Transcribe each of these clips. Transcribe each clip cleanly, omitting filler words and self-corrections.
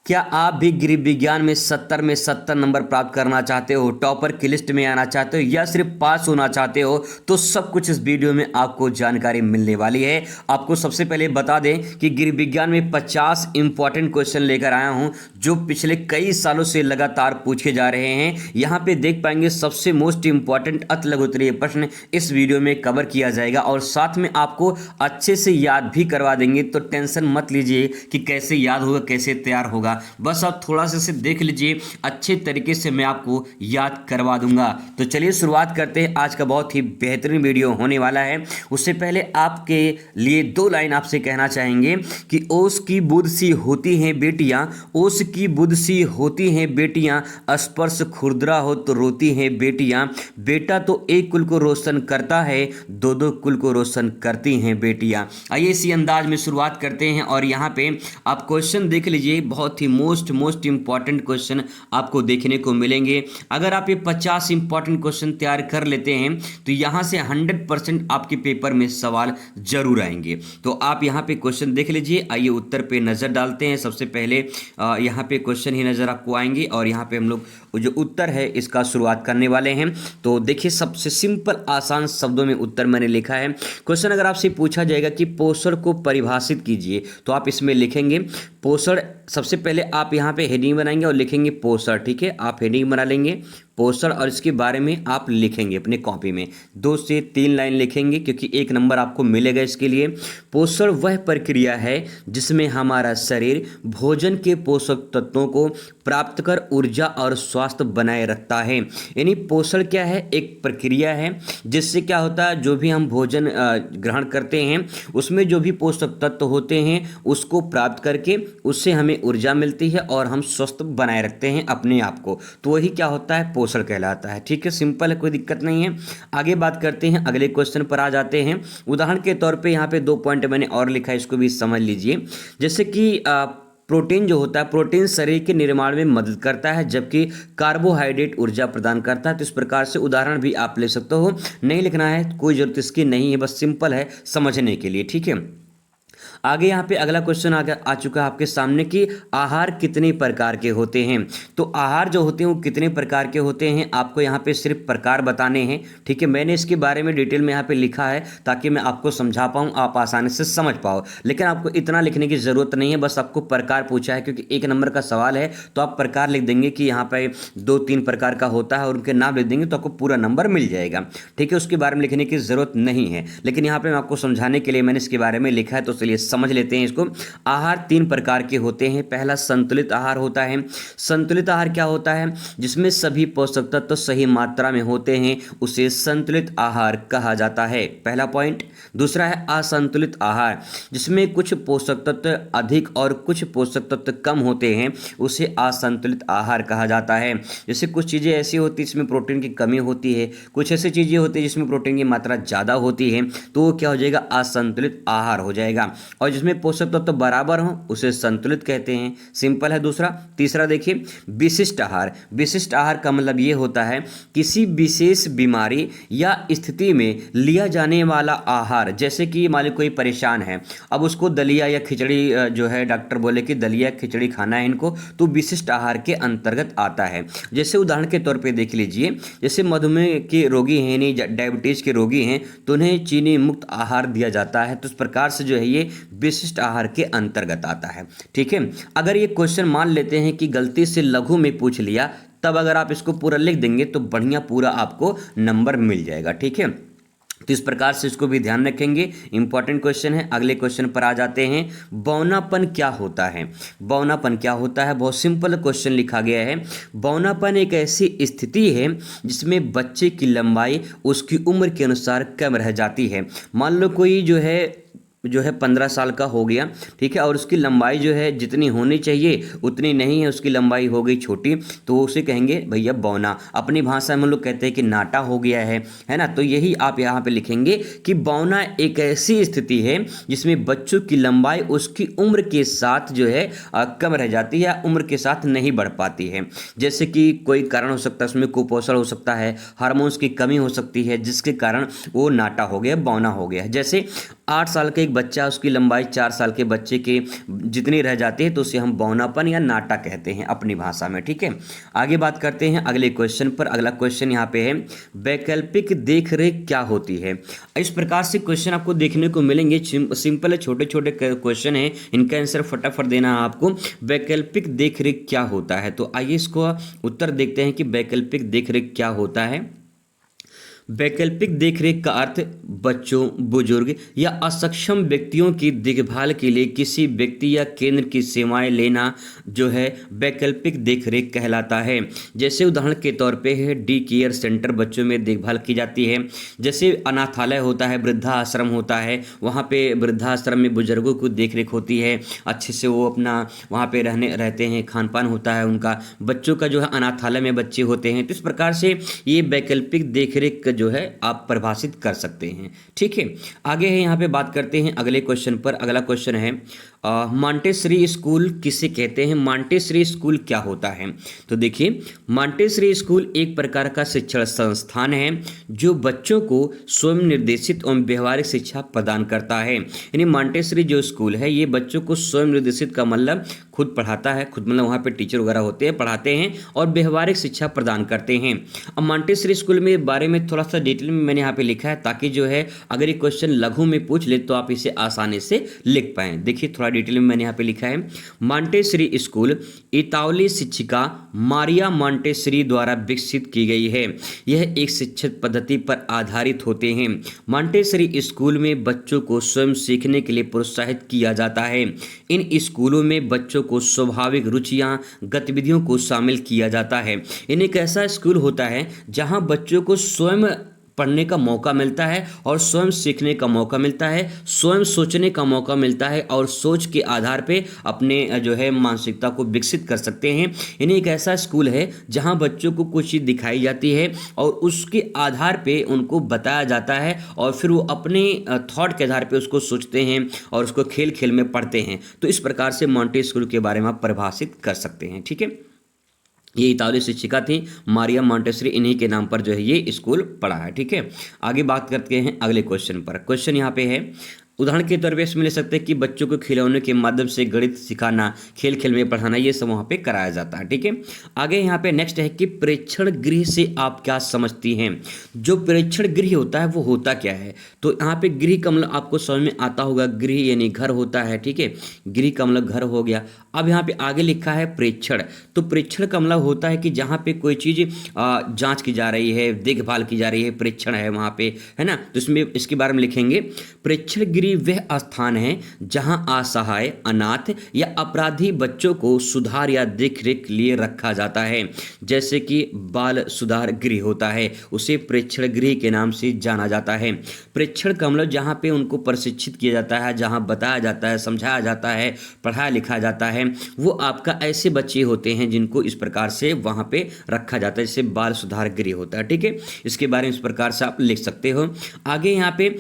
क्या आप भी गृह विज्ञान में 70 में 70 नंबर प्राप्त करना चाहते हो, टॉपर की लिस्ट में आना चाहते हो या सिर्फ पास होना चाहते हो? तो सब कुछ इस वीडियो में आपको जानकारी मिलने वाली है। आपको सबसे पहले बता दें कि गृह विज्ञान में 50 इंपॉर्टेंट क्वेश्चन लेकर आया हूं जो पिछले कई सालों से लगातार पूछे जा रहे हैं। यहां पे देख पाएंगे सबसे मोस्ट इंपॉर्टेंट अति लघु उत्तरीय प्रश्न इस वीडियो में कवर किया जाएगा और साथ में आपको अच्छे से याद भी करवा देंगे। तो टेंशन मत लीजिए कि कैसे याद होगा, कैसे तैयार होगा, बस आप थोड़ा सा इसे देख लीजिए, अच्छे तरीके से मैं आपको याद करवा दूंगा। तो चलिए शुरुआत करते हैं। आज का बहुत ही बेहतरीन वीडियो होने वाला है। उससे पहले आपके लिए दो लाइन आपसे कहना चाहेंगे कि ओस की बुद्ध सी होती हैं बेटियां, ओस की बुद्ध सी होती हैं बेटियां, स्पर्श खुरदरा हो तो रोती हैं बेटियां, बेटा तो एक कुल को रोशन करता है, दो दो कुल को रोशन करती हैं बेटियां। आइए इसी अंदाज में शुरुआत करते हैं और यहाँ पे आप क्वेश्चन देख लीजिए। बहुत ही मोस्ट इंपॉर्टेंट क्वेश्चन आपको देखने को मिलेंगे। अगर आप ये 50 इंपॉर्टेंट क्वेश्चन तैयार कर लेते हैं तो यहां से 100% आपके पेपर में सवाल जरूर आएंगे। तो आप यहां पे क्वेश्चन देख लीजिए। आइए उत्तर पे नजर डालते हैं। सबसे पहले यहां पे क्वेश्चन ही नजर आपको आएंगे और यहां पे हम लोग जो उत्तर है इसका शुरुआत करने वाले हैं। तो देखिए सबसे सिंपल आसान शब्दों में उत्तर मैंने लिखा है। क्वेश्चन अगर आपसे पूछा जाएगा कि पोषण को परिभाषित कीजिए तो आप इसमें लिखेंगे पोषण। सबसे पहले आप यहाँ पे हेडिंग बनाएंगे और लिखेंगे पोषण। ठीक है, आप हेडिंग बना लेंगे पोषण और इसके बारे में आप लिखेंगे अपने कॉपी में 2 से 3 लाइन लिखेंगे क्योंकि 1 नंबर आपको मिलेगा इसके लिए। पोषण वह प्रक्रिया है जिसमें हमारा शरीर भोजन के पोषक तत्वों को प्राप्त कर ऊर्जा और स्वास्थ्य बनाए रखता है। यानी पोषण क्या है? एक प्रक्रिया है जिससे क्या होता है, जो भी हम भोजन ग्रहण करते हैं उसमें जो भी पोषक तत्व होते हैं उसको प्राप्त करके उससे हमें ऊर्जा मिलती है और हम स्वस्थ बनाए रखते हैं अपने आप को। तो वही क्या होता है, पोषण कहलाता है। ठीक है, सिंपल है, कोई दिक्कत नहीं है। आगे बात करते हैं, अगले क्वेश्चन पर आ जाते हैं। उदाहरण के तौर पे यहाँ पे 2 पॉइंट मैंने और लिखा है, इसको भी समझ लीजिए। जैसे कि प्रोटीन जो होता है, प्रोटीन शरीर के निर्माण में मदद करता है जबकि कार्बोहाइड्रेट ऊर्जा प्रदान करता है। तो इस प्रकार से उदाहरण भी आप ले सकते हो। नहीं लिखना है, कोई जरूरत इसकी नहीं है, बस सिंपल है समझने के लिए। ठीक है, आगे यहाँ पे अगला क्वेश्चन आ चुका है आपके सामने कि आहार कितने प्रकार के होते हैं। तो आहार जो होते हैं वो कितने प्रकार के होते हैं, आपको यहाँ पे सिर्फ प्रकार बताने हैं। ठीक है, मैंने इसके बारे में डिटेल में यहाँ पे लिखा है ताकि मैं आपको समझा पाऊँ, आप आसानी से समझ पाओ। लेकिन आपको इतना लिखने की जरूरत नहीं है, बस आपको प्रकार पूछा है क्योंकि 1 नंबर का सवाल है तो आप प्रकार लिख देंगे कि यहाँ पे 2-3 प्रकार का होता है और उनके नाम लिख देंगे तो आपको पूरा नंबर मिल जाएगा। ठीक है, उसके बारे में लिखने की जरूरत नहीं है, लेकिन यहाँ पे मैं आपको समझाने के लिए मैंने इसके बारे में लिखा है। तो चलिए समझ लेते हैं इसको। आहार 3 प्रकार के होते हैं। पहला संतुलित आहार होता है। संतुलित आहार क्या होता है? जिसमें सभी पोषक तत्व सही मात्रा में होते हैं, उसे संतुलित आहार कहा जाता है। पहला पॉइंट। दूसरा है असंतुलित आहार, जिसमें कुछ पोषक तत्व अधिक और कुछ पोषक तत्व कम होते हैं, उसे असंतुलित आहार कहा जाता है। जैसे कुछ चीजें ऐसी होती है जिसमें प्रोटीन की कमी होती है, कुछ ऐसी चीजें होती है जिसमें प्रोटीन की मात्रा ज्यादा होती है, तो वो क्या हो जाएगा, असंतुलित आहार हो जाएगा। और जिसमें पोषक तत्व बराबर हो उसे संतुलित कहते हैं। सिंपल है। दूसरा। तीसरा देखिए विशिष्ट आहार। विशिष्ट आहार का मतलब ये होता है किसी विशेष बीमारी या स्थिति में लिया जाने वाला आहार। जैसे कि मान लो कोई परेशान है, अब उसको दलिया या खिचड़ी जो है डॉक्टर बोले कि दलिया खिचड़ी खाना है इनको, तो विशिष्ट आहार के अंतर्गत आता है। जैसे उदाहरण के तौर पर देख लीजिए, जैसे मधुमेह के रोगी हैं, नहीं डायबिटीज के रोगी हैं, तो उन्हें चीनी मुक्त आहार दिया जाता है। तो इस प्रकार से जो है ये विशिष्ट आहार के अंतर्गत आता है। ठीक है, अगर ये क्वेश्चन मान लेते हैं कि गलती से लघु में पूछ लिया, तब अगर आप इसको पूरा लिख देंगे तो बढ़िया पूरा आपको नंबर मिल जाएगा। ठीक है, तो इस प्रकार से इसको भी ध्यान रखेंगे, इंपॉर्टेंट क्वेश्चन है। अगले क्वेश्चन पर आ जाते हैं। बौनापन क्या होता है? बौनापन क्या होता है? बहुत सिंपल क्वेश्चन लिखा गया है। बौनापन एक ऐसी स्थिति है जिसमें बच्चे की लंबाई उसकी उम्र के अनुसार कम रह जाती है। मान लो कोई जो है 15 साल का हो गया, ठीक है, और उसकी लंबाई जो है जितनी होनी चाहिए उतनी नहीं है, उसकी लंबाई हो गई छोटी, तो उसे कहेंगे भैया बौना। अपनी भाषा में हम लोग कहते हैं कि नाटा हो गया है ना। तो यही आप यहाँ पे लिखेंगे कि बौना एक ऐसी स्थिति है जिसमें बच्चों की लंबाई उसकी उम्र के साथ जो है कम रह जाती है, उम्र के साथ नहीं बढ़ पाती है। जैसे कि कोई कारण हो सकता है, उसमें कुपोषण हो सकता है, हार्मोन्स की कमी हो सकती है, जिसके कारण वो नाटा हो गया, बौना हो गया। जैसे 8 साल का एक बच्चा उसकी लंबाई 4 साल के बच्चे के जितनी रह जाती है तो उसे हम बौनापन या नाटा कहते हैं अपनी भाषा में। ठीक है, आगे बात करते हैं अगले क्वेश्चन पर। अगला क्वेश्चन यहाँ पे है, वैकल्पिक देखरेख क्या होती है। इस प्रकार से क्वेश्चन आपको देखने को मिलेंगे, सिंपल है, छोटे छोटे क्वेश्चन है, इनका आंसर फटाफट देना है आपको। वैकल्पिक देखरेख क्या होता है, तो आइए इसको उत्तर देखते हैं कि वैकल्पिक देखरेख क्या होता है। वैकल्पिक देखरेख का अर्थ बच्चों, बुजुर्ग या असक्षम व्यक्तियों की देखभाल के लिए किसी व्यक्ति या केंद्र की सेवाएं लेना जो है वैकल्पिक देखरेख कहलाता है। जैसे उदाहरण के तौर पे है डी केयर सेंटर, बच्चों में देखभाल की जाती है। जैसे अनाथालय होता है, वृद्धाश्रम होता है, वहाँ पे वृद्धाश्रम में बुजुर्गों की देखरेख होती है, अच्छे से वो अपना वहाँ पे रहते हैं, खान पान होता है उनका। बच्चों का जो है अनाथालय में बच्चे होते हैं। तो इस प्रकार से ये वैकल्पिक देखरेख जो है आप परिभाषित कर सकते हैं। ठीक है, आगे है यहाँ पे बात करते हैं अगले क्वेश्चन पर। अगला क्वेश्चन है मॉन्टेसरी स्कूल किसे कहते हैं। मॉन्टेसरी स्कूल क्या होता है, तो देखिए मॉन्टेसरी स्कूल एक प्रकार का शिक्षण संस्थान है जो बच्चों को स्वयं निर्देशित एवं व्यवहारिक शिक्षा प्रदान करता है। यानी मॉन्टेसरी जो स्कूल है ये बच्चों को स्वयं निर्देशित का मतलब खुद पढ़ाता है, खुद मतलब वहाँ पे टीचर वगैरह होते हैं, पढ़ाते हैं और व्यवहारिक शिक्षा प्रदान करते हैं। अब मॉन्टेसरी स्कूल में बारे में थोड़ा सा डिटेल में मैंने यहाँ पे लिखा है ताकि जो है अगर ये क्वेश्चन लघु में पूछ ले तो आप इसे आसानी से लिख पाएं। देखिए थोड़ा डिटेल में मैंने यहाँ पे लिखा है, मॉन्टेसरी स्कूल इतालवी शिक्षिका मारिया मॉन्टेसरी द्वारा विकसित की गई है। यह एक शिक्षण पद्धति पर आधारित होते हैं। मॉन्टेसरी स्कूल में बच्चों को स्वयं सीखने के लिए प्रोत्साहित किया जाता है। इन स्कूलों में बच्चों को स्वाभाविक रुचियां, गतिविधियों को शामिल किया जाता है। इन्हें एक ऐसा स्कूल होता है जहां बच्चों को स्वयं पढ़ने का मौका मिलता है और स्वयं सीखने का मौका मिलता है, स्वयं सोचने का मौका मिलता है और सोच के आधार पे अपने जो है मानसिकता को विकसित कर सकते हैं। इन्हें एक ऐसा स्कूल है जहां बच्चों को कुछ चीज़ दिखाई जाती है और उसके आधार पे उनको बताया जाता है और फिर वो अपने थॉट के आधार पे उसको सोचते हैं और उसको खेल खेल में पढ़ते हैं। तो इस प्रकार से मॉन्टेसरी स्कूल के बारे में आप परिभाषित कर सकते हैं। ठीक है, ये इतालवी शिक्षिका थी मारिया मॉन्टेसरी, इन्हीं के नाम पर जो है ये स्कूल पढ़ा है। ठीक है, आगे बात करते हैं अगले क्वेश्चन पर। क्वेश्चन यहाँ पे है, उदाहरण के तौर पे इसमें ले सकते हैं कि बच्चों को खिलौने के माध्यम से गणित सिखाना, खेल खेल में पढ़ाना, ये सब वहाँ पे कराया जाता है। ठीक है, आगे यहाँ पे नेक्स्ट है कि प्रेक्षण गृह से आप क्या समझती हैं। जो प्रेक्षण गृह होता है वो होता क्या है, तो यहाँ पे गृह का मतलब आपको समझ में आता होगा, गृह यानी घर होता है। ठीक है, गृह का मतलब घर हो गया। अब यहाँ पे आगे लिखा है प्रेक्षण, तो प्रेक्षण का मतलब होता है कि जहाँ पे कोई चीज़ जाँच की जा रही है, देखभाल की जा रही है, प्रेक्षण है वहाँ पे, है ना। तो इसमें इसके बारे में लिखेंगे, प्रेक्षण गृह वह स्थान है जहां असहाय, अनाथ या अपराधी बच्चों को सुधार या देखरेख लिए रखा जाता है। जैसे कि बाल सुधार गृह होता है, उसे प्रेक्षण गृह के नाम से जाना जाता है। प्रेक्षण का मतलब जहां पे उनको प्रशिक्षित किया जाता है, जहां बताया जाता है, समझाया जाता है, पढ़ाया लिखा जाता है, वो आपका ऐसे बच्चे होते हैं जिनको इस प्रकार से वहां पे रखा जाता है, जैसे बाल सुधार गृह होता है। ठीक है, इसके बारे में इस प्रकार से आप लिख सकते हो। आगे यहाँ पे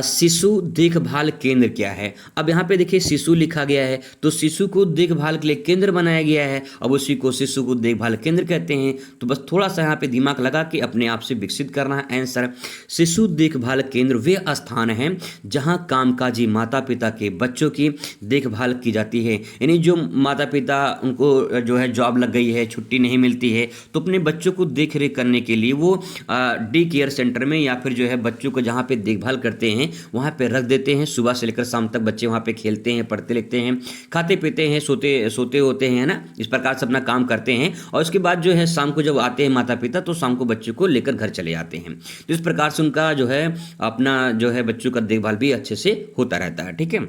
शिशु देखभाल केंद्र क्या है। अब यहाँ पे देखिए शिशु लिखा गया है, तो शिशु को देखभाल के लिए केंद्र बनाया गया है, अब उसी को शिशु को देखभाल केंद्र कहते हैं। तो बस थोड़ा सा यहाँ पे दिमाग लगा के अपने आप से विकसित करना है आंसर। शिशु देखभाल केंद्र वे स्थान है जहाँ कामकाजी माता पिता के बच्चों की देखभाल की जाती है। यानी जो माता पिता उनको जो है जॉब लग गई है, छुट्टी नहीं मिलती है, तो अपने बच्चों को देख रेख करने के लिए वो डे केयर सेंटर में या फिर जो है बच्चों को जहाँ पे देखभाल करते हैं वहां पे रख देते हैं। सुबह से लेकर शाम तक बच्चे वहां पे खेलते हैं, पढ़ते लिखते हैं, खाते पीते हैं, सोते होते हैं ना, इस प्रकार से अपना काम करते हैं। और उसके बाद जो है शाम को जब आते हैं माता पिता तो शाम को बच्चों को लेकर घर चले आते हैं। तो इस प्रकार से उनका जो है अपना जो है बच्चों का देखभाल भी अच्छे से होता रहता है। ठीक है,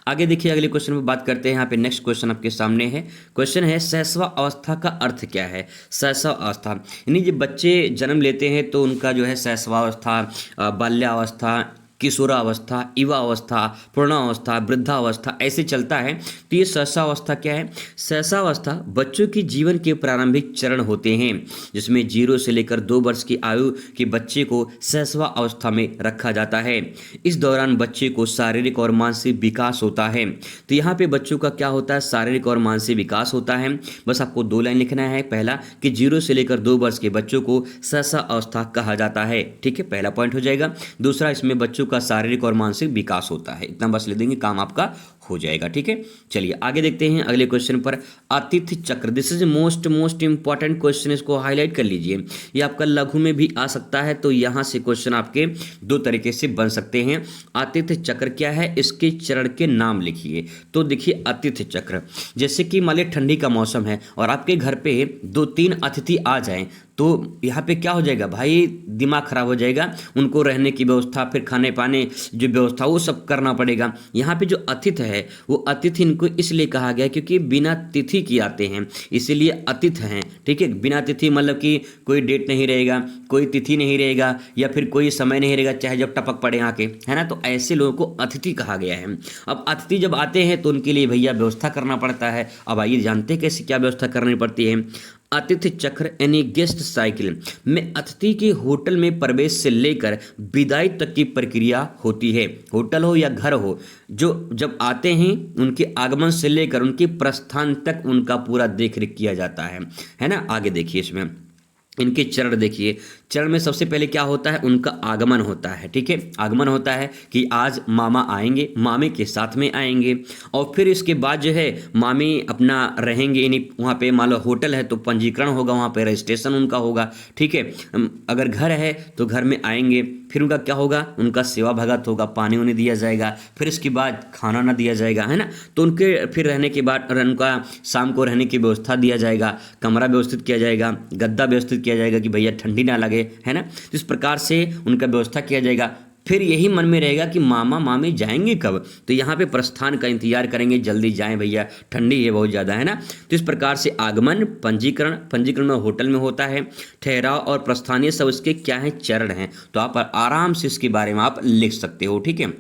आगे देखिए अगले क्वेश्चन में बात करते हैं। यहाँ पे नेक्स्ट क्वेश्चन आपके सामने है। क्वेश्चन है शैशव अवस्था का अर्थ क्या है। शैशव अवस्था यानी जब बच्चे जन्म लेते हैं तो उनका जो है शैशवावस्था, बाल्यावस्था, किशोरावस्था, युवावस्था, पूर्णावस्था, वृद्धावस्था ऐसे चलता है। तो ये शैशवावस्था क्या है। शैशवावस्था बच्चों के जीवन के प्रारंभिक चरण होते हैं जिसमें 0 से लेकर 2 वर्ष की आयु के बच्चे को शैशवावस्था में रखा जाता है। इस दौरान बच्चे को शारीरिक और मानसिक विकास होता है। तो यहाँ पे बच्चों का क्या होता है, शारीरिक और मानसिक विकास होता है। बस आपको 2 लाइन लिखना है। पहला कि 0 से लेकर 2 वर्ष के बच्चों को शैशवावस्था कहा जाता है। ठीक है, पहला पॉइंट हो जाएगा। दूसरा, इसमें बच्चों उसका शारीरिक और मानसिक विकास होता है। इतना बस ले देंगे, काम आपका हो जाएगा। ठीक है, चलिए आगे देखते हैं अगले क्वेश्चन पर। अतिथि चक्र, this is most important question, इसको हाईलाइट कर लीजिए। ये आपका लघु में भी आ सकता है, तो यहाँ से क्वेश्चन आपके दो तरीके से बन सकते हैं। अतिथि चक्र क्या है, इसके चरण के नाम लिखिए। तो देखिए अतिथि चक्र, जैसे कि मान लीजिए ठंडी का मौसम है और आपके घर पे 2-3 अतिथि आ जाएं, तो यहाँ पे क्या हो जाएगा भाई, दिमाग खराब हो जाएगा। उनको रहने की व्यवस्था, फिर खाने पाने जो व्यवस्था, वो सब करना पड़ेगा। यहाँ पे जो अतिथि है वो अतिथि इनको इसलिए कहा गया क्योंकि बिना तिथि की आते हैं, इसीलिए अतिथि हैं। ठीक है, बिना तिथि मतलब कि कोई डेट नहीं रहेगा, कोई तिथि नहीं रहेगा, या फिर कोई समय नहीं रहेगा, चाहे जब टपक पड़े आके, है ना। तो ऐसे लोगों को अतिथि कहा गया है। अब अतिथि जब आते हैं तो उनके लिए भैया व्यवस्था करना पड़ता है। अब आइए जानते हैं कैसे क्या व्यवस्था करनी पड़ती है। अतिथि चक्र यानी गेस्ट साइकिल में अतिथि के होटल में प्रवेश से लेकर विदाई तक की प्रक्रिया होती है। होटल हो या घर हो, जो जब आते हैं उनके आगमन से लेकर उनके प्रस्थान तक उनका पूरा देख रेख किया जाता है ना। आगे देखिए, इसमें इनके चरण देखिए। चरण में सबसे पहले क्या होता है, उनका आगमन होता है। ठीक है, आगमन होता है कि आज मामा आएंगे, मामे के साथ में आएंगे, और फिर इसके बाद जो है मामी अपना रहेंगे, यानी वहाँ पे मान लो होटल है तो पंजीकरण होगा, वहाँ पे रजिस्ट्रेशन उनका होगा। ठीक है, अगर घर है तो घर में आएंगे, फिर उनका क्या होगा, उनका सेवा भगत होगा, पानी उन्हें दिया जाएगा, फिर इसके बाद खाना ना दिया जाएगा, है ना। तो उनके फिर रहने के बाद उनका शाम को रहने की व्यवस्था दिया जाएगा, कमरा व्यवस्थित किया जाएगा, गद्दा व्यवस्थित किया जाएगा कि भैया ठंडी ना लगे, है ना। तो इस प्रकार से उनका व्यवस्था किया जाएगा। फिर यही मन में रहेगा कि मामा मामी जाएंगे कब, तो यहाँ पे प्रस्थान का इंतजार करेंगे, जल्दी जाएं भैया, ठंडी है बहुत ज़्यादा, है ना। तो इस प्रकार से आगमन, पंजीकरण में होटल में होता है, ठहराव और प्रस्थानीय सब इसके क्या है, चरण हैं। तो आप आराम से इसके बारे में आप लिख सकते हो। ठीक है,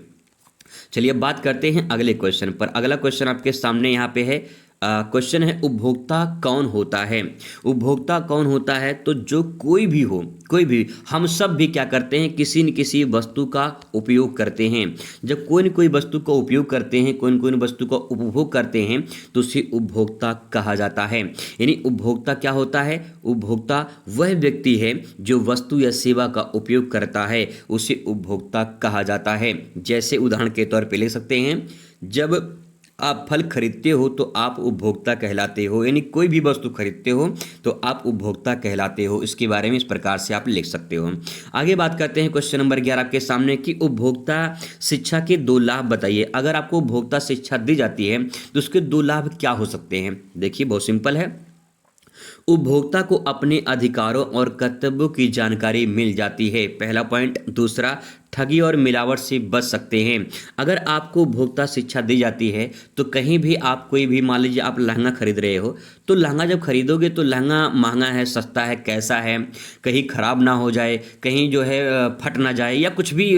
चलिए अब बात करते हैं अगले क्वेश्चन पर। अगला क्वेश्चन आपके सामने यहाँ पे है। क्वेश्चन है उपभोक्ता कौन होता है। उपभोक्ता कौन होता है, तो जो कोई भी हो, कोई भी, हम सब भी क्या करते हैं, किसी न किसी वस्तु का उपयोग करते हैं। जब कोई न कोई वस्तु का उपयोग करते हैं, कोई न कोई वस्तु का उपभोग करते हैं, तो उसे उपभोक्ता कहा जाता है। यानी उपभोक्ता क्या होता है, उपभोक्ता वह व्यक्ति है जो वस्तु या सेवा का उपयोग करता है, उसे उपभोक्ता कहा जाता है। जैसे उदाहरण के तौर पर ले सकते हैं, जब आप फल खरीदते हो तो आप उपभोक्ता कहलाते हो, यानी कोई भी वस्तु खरीदते हो तो आप उपभोक्ता कहलाते हो। इसके बारे में इस प्रकार से आप लिख सकते हो। आगे बात करते हैं क्वेश्चन नंबर 11 आपके सामने कि उपभोक्ता शिक्षा के 2 लाभ बताइए। अगर आपको उपभोक्ता शिक्षा दी जाती है तो उसके 2 लाभ क्या हो सकते हैं। देखिए बहुत सिंपल है, उपभोक्ता को अपने अधिकारों और कर्तव्यों की जानकारी मिल जाती है, पहला पॉइंट। दूसरा, ठगी और मिलावट से बच सकते हैं। अगर आपको उपभोक्ता शिक्षा दी जाती है तो कहीं भी आप कोई भी, मान लीजिए आप लहंगा खरीद रहे हो, तो लहंगा जब खरीदोगे तो लहंगा महंगा है, सस्ता है, कैसा है, कहीं ख़राब ना हो जाए, कहीं जो है फट ना जाए, या कुछ भी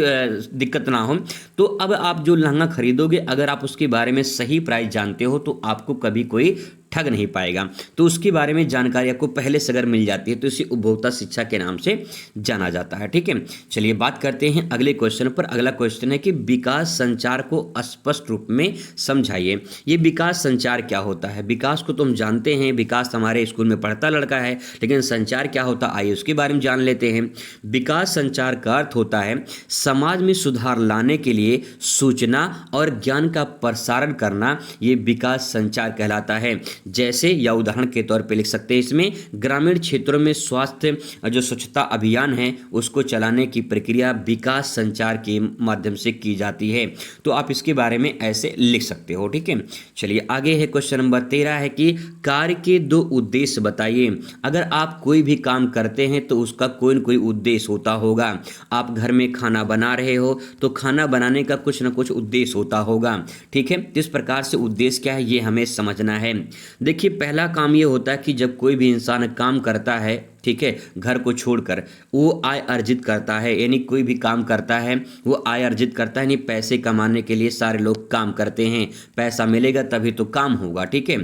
दिक्कत ना हो। तो अब आप जो लहंगा खरीदोगे, अगर आप उसके बारे में सही प्राइस जानते हो तो आपको कभी कोई ठग नहीं पाएगा। तो उसके बारे में जानकारी आपको पहले से अगर मिल जाती है तो इसे उपभोक्ता शिक्षा के नाम से जाना जाता है। ठीक है, चलिए बात करते हैं अगले क्वेश्चन पर। अगला क्वेश्चन है कि विकास संचार को स्पष्ट रूप में समझाइए। ये विकास संचार क्या होता है। विकास को तो हम जानते हैं, विकास हमारे स्कूल में पढ़ता लड़का है, लेकिन संचार क्या होता है, आइए उसके बारे में जान लेते हैं। विकास संचार का अर्थ होता है समाज में सुधार लाने के लिए सूचना और ज्ञान का प्रसारण करना, ये विकास संचार कहलाता है। जैसे, या उदाहरण के तौर पे लिख सकते हैं इसमें, ग्रामीण क्षेत्रों में स्वास्थ्य जो स्वच्छता अभियान है उसको चलाने की प्रक्रिया विकास संचार के माध्यम से की जाती है। तो आप इसके बारे में ऐसे लिख सकते हो। ठीक है, चलिए आगे है क्वेश्चन नंबर 13 है कि कार्य के 2 उद्देश्य बताइए। अगर आप कोई भी काम करते हैं तो उसका कोई न कोई उद्देश्य होता होगा। आप घर में खाना बना रहे हो तो खाना बनाने का कुछ न कुछ उद्देश्य होता होगा। ठीक है, इस प्रकार से उद्देश्य क्या है ये हमें समझना है। देखिए पहला काम ये होता है कि जब कोई भी इंसान काम करता है, ठीक है, घर को छोड़कर, वो आय अर्जित करता है, यानी कोई भी काम करता है वो आय अर्जित करता है, यानी पैसे कमाने के लिए सारे लोग काम करते हैं, पैसा मिलेगा तभी तो काम होगा। ठीक है,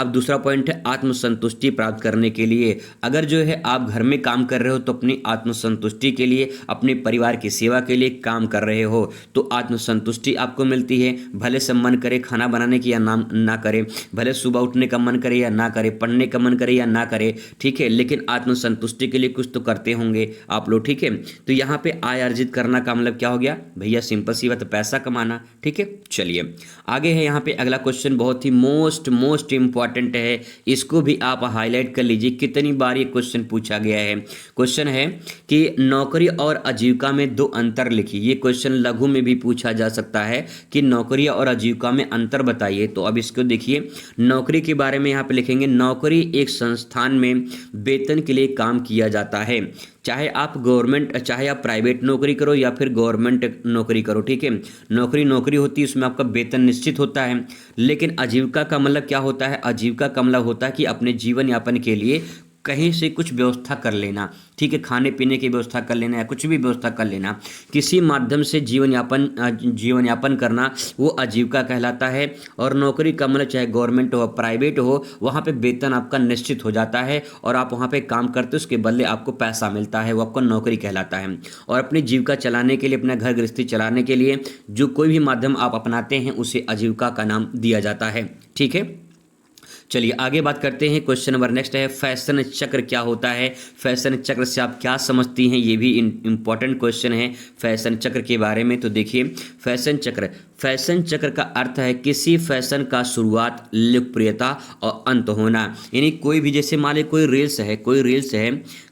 अब दूसरा पॉइंट है आत्मसंतुष्टि प्राप्त करने के लिए। अगर जो है आप घर में काम कर रहे हो तो अपनी आत्मसंतुष्टि के लिए, अपने परिवार की सेवा के लिए काम कर रहे हो तो आत्मसंतुष्टि आपको मिलती है। भले से मन करे खाना बनाने की या ना करे, भले सुबह उठने का मन करे या ना करे, पढ़ने का मन करे या ना करे, ठीक है, लेकिन आत्मसंतुष्टि के लिए कुछ तो करते होंगे आप लोग, ठीक है। तो यहाँ पे आय अर्जित करना का मतलब क्या हो गया भैया, सिंपल सी बात, पैसा कमाना, ठीक है। चलिए आगे है यहाँ पे अगला क्वेश्चन, बहुत ही मोस्ट इंपॉर्टेंट है, इसको भी आप हाईलाइट कर लीजिए। कितनी बार ये क्वेश्चन पूछा गया है। क्वेश्चन है कि नौकरी और आजीविका में दो अंतर लिखिए। ये क्वेश्चन लघु में भी पूछा जा सकता है कि नौकरी और आजीविका में अंतर बताइए। तो अब इसको देखिए, नौकरी के बारे में यहाँ पे लिखेंगे, नौकरी एक संस्थान में वेतन के लिए काम किया जाता है, चाहे आप गवर्नमेंट, चाहे आप प्राइवेट नौकरी करो या फिर गवर्नमेंट नौकरी करो, ठीक है। नौकरी होती है, उसमें आपका वेतन निश्चित होता है। लेकिन आजीविका का मतलब क्या होता है, आजीविका का मतलब होता है कि अपने जीवन यापन के लिए कहीं से कुछ व्यवस्था कर लेना, ठीक है, खाने पीने की व्यवस्था कर लेना या कुछ भी व्यवस्था कर लेना, किसी माध्यम से जीवन यापन करना, वो आजीविका कहलाता है। और नौकरी का मतलब चाहे गवर्नमेंट हो प्राइवेट हो, वहाँ पे वेतन आपका निश्चित हो जाता है और आप वहाँ पे काम करते हो, उसके बदले आपको पैसा मिलता है, वो आपका नौकरी कहलाता है। और अपनी जीविका चलाने के लिए, अपना घर गृहस्थी चलाने के लिए जो कोई भी माध्यम आप अपनाते हैं उसे आजीविका का नाम दिया जाता है, ठीक है। चलिए आगे बात करते हैं। क्वेश्चन नंबर नेक्स्ट है, फैशन चक्र क्या होता है। फैशन चक्र से आप क्या समझती हैं, ये भी इंपॉर्टेंट क्वेश्चन है फैशन चक्र के बारे में। तो देखिए, फैशन चक्र का अर्थ है किसी फैशन का शुरुआत, लोकप्रियता और अंत होना। यानी कोई भी, जैसे मान लीजिए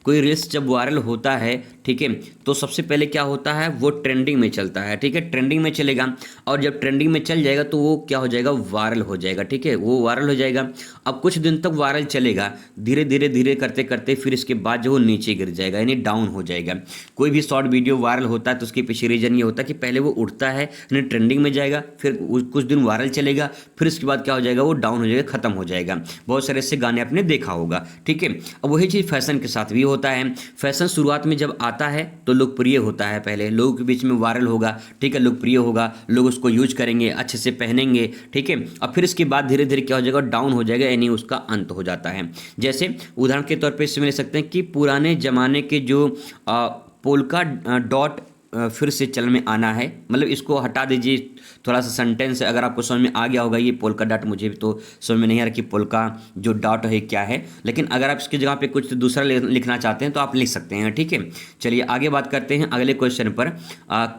कोई रील्स जब वायरल होता है, ठीक है, तो सबसे पहले क्या होता है, वो ट्रेंडिंग में चलता है, ठीक है, ट्रेंडिंग में चलेगा और जब ट्रेंडिंग में चल जाएगा तो वो क्या हो जाएगा, वायरल हो जाएगा, ठीक है, वो वायरल हो जाएगा। अब कुछ दिन तक वायरल चलेगा, धीरे करते करते फिर इसके बाद जो वो नीचे गिर जाएगा, यानी डाउन हो जाएगा। कोई भी शॉर्ट वीडियो वायरल होता है तो उसके पीछे रीजन ये होता है कि पहले वो उठता है, यानी ट्रेंडिंग में जाएगा, फिर कुछ दिन वायरल चलेगा, फिर उसके बाद क्या हो जाएगा, वो डाउन हो जाएगा, खत्म हो जाएगा। बहुत सारे ऐसे गाने आपने देखा होगा, ठीक है। अब वही चीज़ फैशन के साथ भी होता है। फैशन शुरुआत में जब आता है तो लोकप्रिय होता है, पहले लोगों के बीच में वायरल होगा, ठीक है, लोकप्रिय होगा, लोग उसको यूज करेंगे, अच्छे से पहनेंगे, ठीक है। अब फिर इसके बाद धीरे धीरे क्या हो जाएगा, डाउन हो जाएगा, यानी उसका अंत हो जाता है। जैसे उदाहरण के तौर पे इसमें ले सकते हैं कि पुराने जमाने के जो पोल्का डॉट फिर से चलन में आना है, मतलब इसको हटा दीजिए, थोड़ा सा सेंटेंस अगर आपको समझ में आ गया होगा, ये पोल्का डॉट, मुझे भी तो समझ में नहीं आ रहा कि पोल्का जो डॉट है क्या है, लेकिन अगर आप इसकी जगह पे कुछ दूसरा लिखना चाहते हैं तो आप लिख सकते हैं, ठीक है। चलिए आगे बात करते हैं अगले क्वेश्चन पर।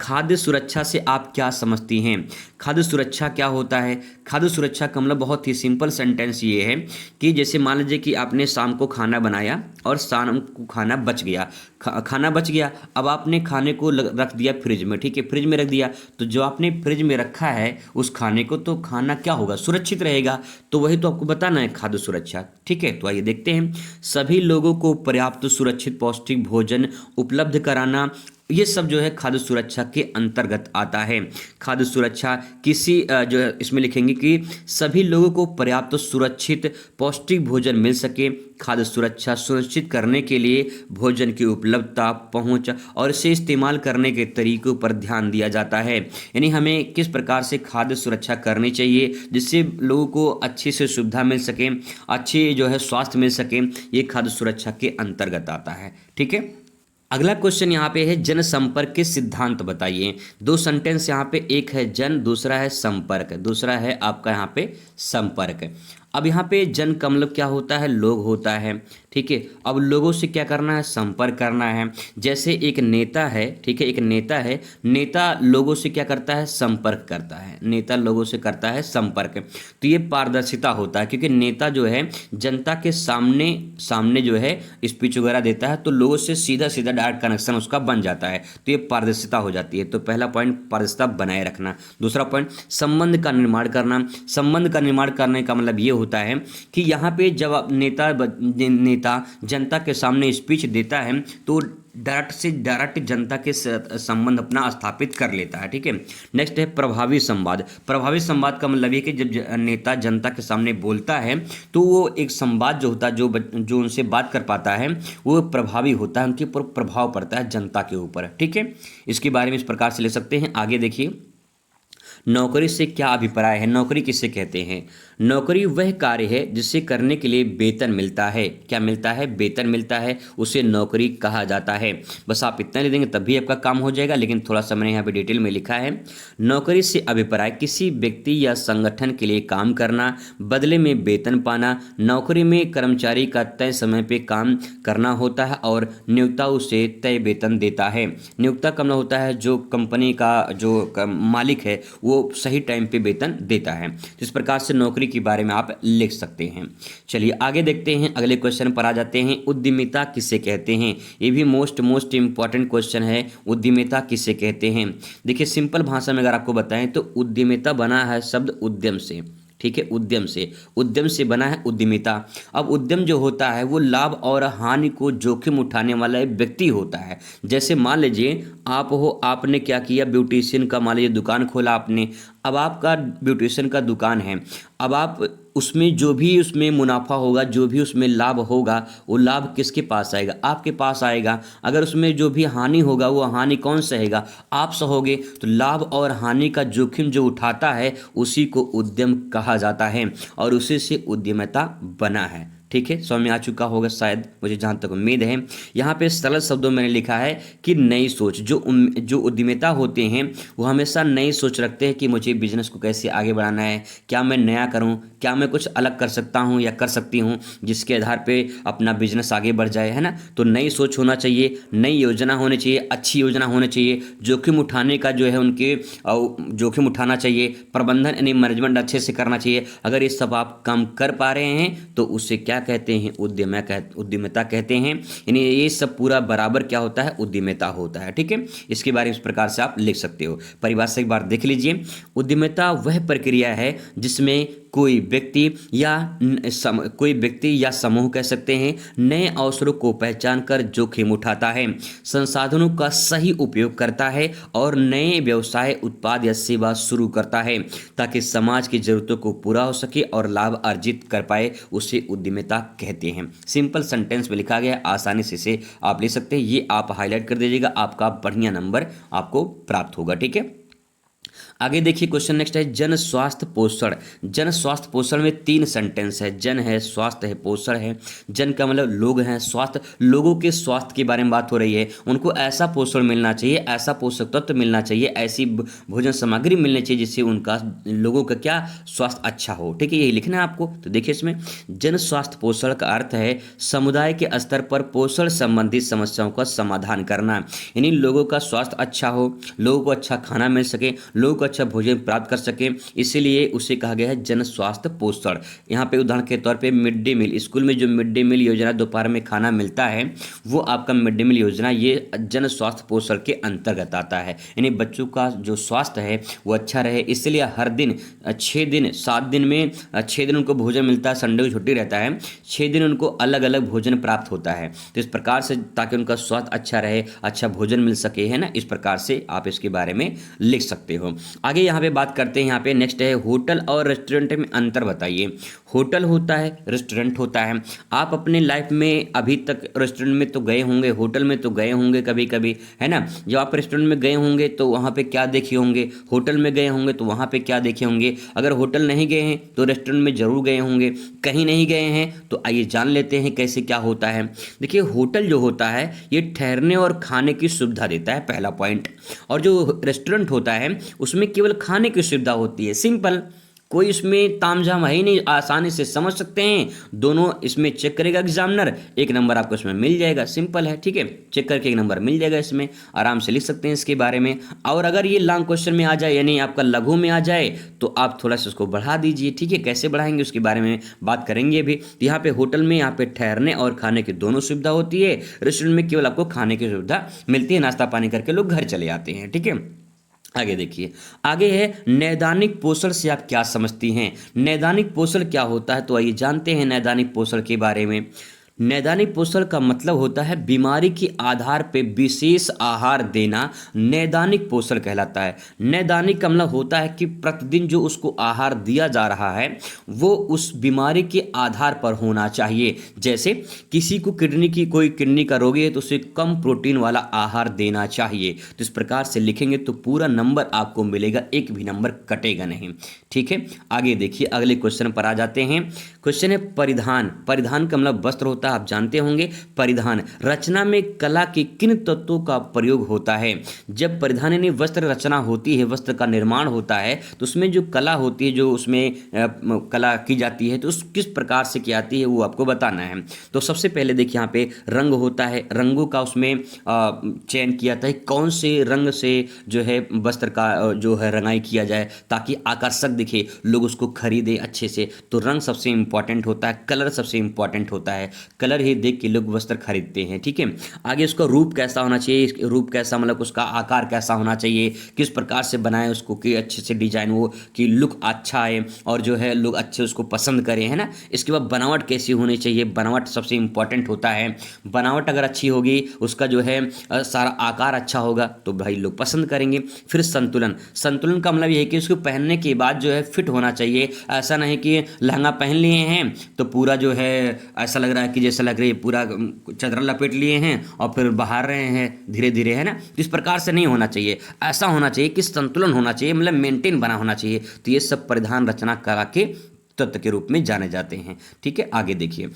खाद्य सुरक्षा से आप क्या समझती हैं। खाद्य सुरक्षा क्या होता है। खाद्य सुरक्षा का मतलब बहुत ही सिंपल सेंटेंस ये है कि जैसे मान लीजिए कि आपने शाम को खाना बनाया और शाम को खाना बच गया, खाना बच गया, अब आपने खाने को रख दिया फ्रिज में, ठीक है, फ्रिज में रख दिया, तो जो आपने फ्रिज में रखा है उस खाने को, तो खाना क्या होगा, सुरक्षित रहेगा। तो वही तो आपको बताना है खाद्य सुरक्षा, ठीक है। तो आइए देखते हैं, सभी लोगों को पर्याप्त सुरक्षित पौष्टिक भोजन उपलब्ध कराना, ये सब जो है खाद्य सुरक्षा के अंतर्गत आता है। खाद्य सुरक्षा किसी जो है इसमें लिखेंगे कि सभी लोगों को पर्याप्त सुरक्षित पौष्टिक भोजन मिल सके। खाद्य सुरक्षा सुनिश्चित करने के लिए भोजन की उपलब्धता, पहुंच और इसे इस्तेमाल करने के तरीकों पर ध्यान दिया जाता है। यानी हमें किस प्रकार से खाद्य सुरक्षा करनी चाहिए जिससे लोगों को अच्छी से सुविधा मिल सके, अच्छी जो है स्वास्थ्य मिल सके, ये खाद्य सुरक्षा के अंतर्गत आता है, ठीक है। अगला क्वेश्चन यहाँ पे है, जनसंपर्क के सिद्धांत बताइए। दो सेंटेंस यहाँ पे, एक है जन, दूसरा है संपर्क, दूसरा है आपका यहाँ पे संपर्क। अब यहाँ पे जन का मतलब क्या होता है, लोग होता है, ठीक है। अब लोगों से क्या करना है, संपर्क करना है। जैसे एक नेता है, ठीक है, एक नेता है, नेता लोगों से क्या करता है, संपर्क करता है, नेता लोगों से करता है संपर्क। तो ये पारदर्शिता होता है, क्योंकि नेता जो है जनता के सामने जो है स्पीच वगैरह देता है, तो लोगों से सीधा डायरेक्ट कनेक्शन उसका बन जाता है, तो ये पारदर्शिता हो जाती है। तो पहला पॉइंट पारदर्शिता बनाए रखना। दूसरा पॉइंट संबंध का निर्माण करना। संबंध का निर्माण करने का मतलब ये होता है कि यहाँ पे जब नेता जनता के सामने स्पीच देता है तो डायरेक्ट जनता के संबंध अपना स्थापित कर लेता है, ठीक है। नेक्स्ट है प्रभावी संवाद। प्रभावी संवाद का मतलब ये कि जब नेता जनता के सामने बोलता है तो वो एक संवाद जो होता है, जो उनसे बात कर पाता है वो प्रभावी होता है, उनके ऊपर प्रभाव पड़ता है जनता के ऊपर, ठीक है। इसके बारे में इस प्रकार से ले सकते हैं। आगे देखिए, नौकरी से क्या अभिप्राय है? नौकरी किसे कहते हैं? नौकरी वह कार्य है जिसे करने के लिए वेतन मिलता है। क्या मिलता है? वेतन मिलता है, उसे नौकरी कहा जाता है। बस आप इतना ले देंगे तब भी आपका काम हो जाएगा, लेकिन थोड़ा सा मैंने यहाँ पे डिटेल में लिखा है। नौकरी से अभिप्राय किसी व्यक्ति या संगठन के लिए काम करना, बदले में वेतन पाना। नौकरी में कर्मचारी का तय समय पे काम करना होता है और नियोक्ता उसे तय वेतन देता है। नियोक्ता का मतलब होता है जो कंपनी का जो मालिक है वो सही टाइम पे वेतन देता है। तो इस प्रकार से नौकरी के बारे में आप लिख सकते हैं। चलिए आगे देखते हैं, अगले क्वेश्चन पर आ जाते हैं। उद्यमिता किसे कहते हैं? ये भी मोस्ट इंपॉर्टेंट क्वेश्चन है। उद्यमिता किसे कहते हैं? देखिए सिंपल भाषा में अगर आपको बताएं तो उद्यमिता बना है शब्द उद्यम से, ठीक है, उद्यम से बना है उद्यमिता। अब उद्यम जो होता है वो लाभ और हानि को जोखिम उठाने वाला एक व्यक्ति होता है। जैसे मान लीजिए आप हो, आपने क्या किया, ब्यूटिशियन का मान लीजिए दुकान खोला आपने। अब आपका ब्यूटिशियन का दुकान है, अब आप उसमें जो भी उसमें मुनाफा होगा, जो भी उसमें लाभ होगा, वो लाभ किसके पास आएगा? आपके पास आएगा। अगर उसमें जो भी हानि होगा वो हानि कौन सहेगा? आप सहोगे। तो लाभ और हानि का जोखिम जो उठाता है उसी को उद्यम कहा जाता है और उसी से उद्यमिता बना है। ठीक है, समझ में आ चुका होगा शायद, मुझे जहाँ तक उम्मीद है। यहाँ पे सरल शब्दों में मैंने लिखा है कि नई सोच, जो उद्यमिता होते हैं वो हमेशा नई सोच रखते हैं कि मुझे बिजनेस को कैसे आगे बढ़ाना है, क्या मैं नया करूँ, क्या मैं कुछ अलग कर सकता हूँ या कर सकती हूँ जिसके आधार पे अपना बिजनेस आगे बढ़ जाए, है ना। तो नई सोच होना चाहिए, नई योजना होनी चाहिए, अच्छी योजना होनी चाहिए, जोखिम उठाने का जो है उनके जोखिम उठाना चाहिए, प्रबंधन यानी मैनेजमेंट अच्छे से करना चाहिए। अगर ये सब आप काम कर पा रहे हैं तो उससे क्या कहते हैं? उद्यमिता कहते हैं। यानी ये सब पूरा बराबर क्या होता है? उद्यमिता होता है। ठीक है, इसके बारे में इस प्रकार से आप लिख सकते हो। परिभाषा एक बार देख लीजिए। उद्यमिता वह प्रक्रिया है जिसमें कोई व्यक्ति या समूह कह सकते हैं नए अवसरों को पहचान कर जोखिम उठाता है, संसाधनों का सही उपयोग करता है और नए व्यवसाय, उत्पाद या सेवा शुरू करता है ताकि समाज की जरूरतों को पूरा हो सके और लाभ अर्जित कर पाए, उसे उद्यमिता कहते हैं। सिंपल सेंटेंस में लिखा गया है, आसानी से इसे आप ले सकते हैं। ये आप हाईलाइट कर दीजिएगा, आपका बढ़िया नंबर आपको प्राप्त होगा। ठीक है, आगे देखिए क्वेश्चन नेक्स्ट है जन स्वास्थ्य पोषण। जन स्वास्थ्य पोषण में 3 सेंटेंस है। जन है, स्वास्थ्य है, पोषण है। जन का मतलब लोग हैं, स्वास्थ्य लोगों के स्वास्थ्य के बारे में बात हो रही है। उनको ऐसा पोषण मिलना चाहिए, ऐसा पोषक तत्व मिलना चाहिए, ऐसी भोजन सामग्री मिलनी चाहिए जिससे उनका लोगों का क्या स्वास्थ्य अच्छा हो। ठीक है, यही लिखना है आपको। तो देखिए इसमें जन स्वास्थ्य पोषण का अर्थ है समुदाय के स्तर पर पोषण संबंधित समस्याओं का समाधान करना। यानी लोगों का स्वास्थ्य अच्छा हो, लोगों को अच्छा खाना मिल सके, लोगों को अच्छा भोजन प्राप्त कर सके, इसीलिए उसे कहा गया है जन स्वास्थ्य पोषण। यहाँ पे उदाहरण के तौर पे मिड डे मील, स्कूल में जो मिड डे मील योजना दोपहर में खाना मिलता है वो आपका मिड डे मील योजना ये जन स्वास्थ्य पोषण के अंतर्गत आता है। यानी बच्चों का जो स्वास्थ्य है वो अच्छा रहे, इसलिए हर दिन 6 दिन 7 दिन में 6 दिन उनको भोजन मिलता है, संडे को छुट्टी रहता है, 6 दिन उनको अलग अलग भोजन प्राप्त होता है। तो इस प्रकार से ताकि उनका स्वास्थ्य अच्छा रहे, अच्छा भोजन मिल सके, है ना। इस प्रकार से आप इसके बारे में लिख सकते हो। आगे यहाँ पे बात करते हैं, यहाँ पे नेक्स्ट है होटल और रेस्टोरेंट में अंतर बताइए। होटल होता है, रेस्टोरेंट होता है। आप अपने लाइफ में अभी तक रेस्टोरेंट में तो गए होंगे, होटल में तो गए होंगे कभी कभी, है ना। जब आप रेस्टोरेंट में गए होंगे तो वहाँ पे क्या देखे होंगे, होटल में गए होंगे तो वहाँ पे क्या देखे होंगे। अगर होटल नहीं गए हैं तो रेस्टोरेंट में जरूर गए होंगे, कहीं नहीं गए हैं तो आइए जान लेते हैं कैसे क्या होता है। देखिए होटल जो होता है ये ठहरने और खाने की सुविधा देता है, पहला पॉइंट। और जो रेस्टोरेंट होता है उसमें केवल खाने की सुविधा होती है, सिंपल, कोई इसमें तामझाम है ही नहीं, आसानी से समझ सकते हैं। दोनों इसमें चेक करेगा एग्जामिनर, 1 नंबर आपको इसमें मिल जाएगा, सिंपल है। ठीक है, चेक करके 1 नंबर मिल जाएगा, इसमें आराम से लिख सकते हैं इसके बारे में। और अगर ये लॉन्ग क्वेश्चन में आ जाए यानी आपका लघु में आ जाए तो आप थोड़ा सा उसको बढ़ा दीजिए। ठीक है, कैसे बढ़ाएंगे उसके बारे में बात करेंगे भी। तो यहाँ पे होटल में यहाँ पे ठहरने और खाने की दोनों सुविधा होती है, रेस्टोरेंट में केवल आपको खाने की सुविधा मिलती है, नाश्ता पानी करके लोग घर चले आते हैं। ठीक है, आगे देखिए, आगे है नैदानिक पोषण से आप क्या समझती हैं। नैदानिक पोषण क्या होता है तो आइए जानते हैं नैदानिक पोषण के बारे में। नैदानिक पोषण का मतलब होता है बीमारी के आधार पे विशेष आहार देना, नैदानिक पोषण कहलाता है। नैदानिक का मतलब होता है कि प्रतिदिन जो उसको आहार दिया जा रहा है वो उस बीमारी के आधार पर होना चाहिए। जैसे किसी को कोई किडनी का रोगी है तो उसे कम प्रोटीन वाला आहार देना चाहिए। तो इस प्रकार से लिखेंगे तो पूरा नंबर आपको मिलेगा, एक भी नंबर कटेगा नहीं। ठीक है, आगे देखिए अगले क्वेश्चन पर आ जाते हैं। क्वेश्चन है परिधान। परिधान का मतलब वस्त्र होता है, आप जानते होंगे। परिधान रचना में कला के किन तत्वों का प्रयोग होता है? जब परिधान यानी वस्त्र रचना होती है, वस्त्र का निर्माण होता है, तो उसमें जो कला होती है, जो उसमें कला की जाती है, तो उस किस प्रकार से की आती है वो आपको बताना है। तो सबसे पहले देखिए यहाँ पे रंग होता है, रंगों का उसमें चयन किया जाता है, कौन से रंग से जो है वस्त्र का जो है रंगाई किया जाए ताकि आकर्षक दिखे, लोग उसको खरीदे अच्छे से। तो रंग सबसे इंपॉर्टेंट होता है, कलर सबसे इंपॉर्टेंट होता है, कलर ही देख के लोग वस्त्र खरीदते हैं। ठीक है, आगे उसका रूप कैसा होना चाहिए, रूप कैसा मतलब उसका आकार कैसा होना चाहिए, किस प्रकार से बनाए उसको कि अच्छे से डिजाइन हो, कि लुक अच्छा आए और जो है लोग अच्छे उसको पसंद करें, है ना। इसके बाद बनावट कैसी होनी चाहिए, बनावट सबसे इंपॉर्टेंट होता है। बनावट अगर अच्छी होगी, उसका जो है सारा आकार अच्छा होगा तो भाई लोग पसंद करेंगे। फिर संतुलन। संतुलन का मतलब ये है कि उसको पहनने के बाद जो है फिट होना चाहिए। ऐसा नहीं कि लहंगा पहन लिए हैं तो पूरा जो है ऐसा लग रहा है कि जैसा लग रहा है पूरा चादर लपेट लिए हैं और फिर बाहर रहे हैं धीरे धीरे, है ना। तो इस प्रकार से नहीं होना चाहिए, ऐसा होना चाहिए कि संतुलन होना चाहिए, मतलब मेंटेन बना होना चाहिए। तो ये सब परिधान रचना कला के तत्व के रूप में जाने जाते हैं। ठीक है, आगे देखिए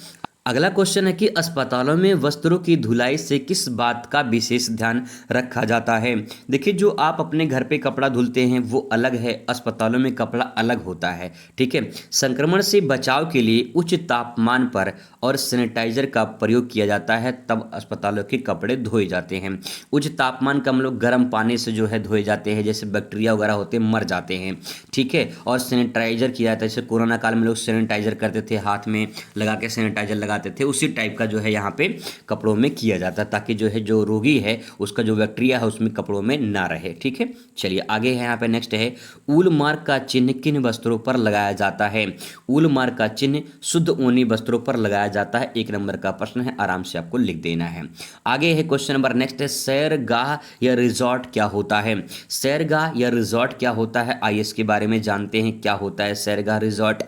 अगला क्वेश्चन है कि अस्पतालों में वस्त्रों की धुलाई से किस बात का विशेष ध्यान रखा जाता है? देखिए, जो आप अपने घर पे कपड़ा धुलते हैं वो अलग है, अस्पतालों में कपड़ा अलग होता है। ठीक है, संक्रमण से बचाव के लिए उच्च तापमान पर और सैनिटाइजर का प्रयोग किया जाता है, तब अस्पतालों के कपड़े धोए जाते हैं। उच्च तापमान का हम लोग गर्म पानी से जो है धोए जाते हैं, जैसे बैक्टीरिया वगैरह होते हैं मर जाते हैं। ठीक है, और सैनिटाइजर किया जाता है, जैसे कोरोना काल में लोग सैनिटाइजर करते थे, हाथ में लगा के सैनिटाइजर लगाते थे, उसी टाइप का जो है यहाँ पे कपड़ों में किया जाता है ताकि जो है जो रोगी है उसका जो बैक्टीरिया है उसमें कपड़ों में ना रहे। ठीक है, चलिए आगे है यहाँ पे नेक्स्ट है ऊल मार्क का चिन्ह किन वस्त्रों पर लगाया जाता है? ऊल मार्क का चिन्ह शुद्ध ऊनी वस्त्रों पर लगाया जाता है। 1 नंबर का प्रश्न है, आराम से आपको लिख देना है। आगे है क्वेश्चन नंबर नेक्स्ट है सैरगाह या रिजॉर्ट क्या होता है? सैरगाह या रिजॉर्ट क्या होता है, आइए इसके बारे में जानते हैं क्या होता है सैरगाह रिजॉर्ट।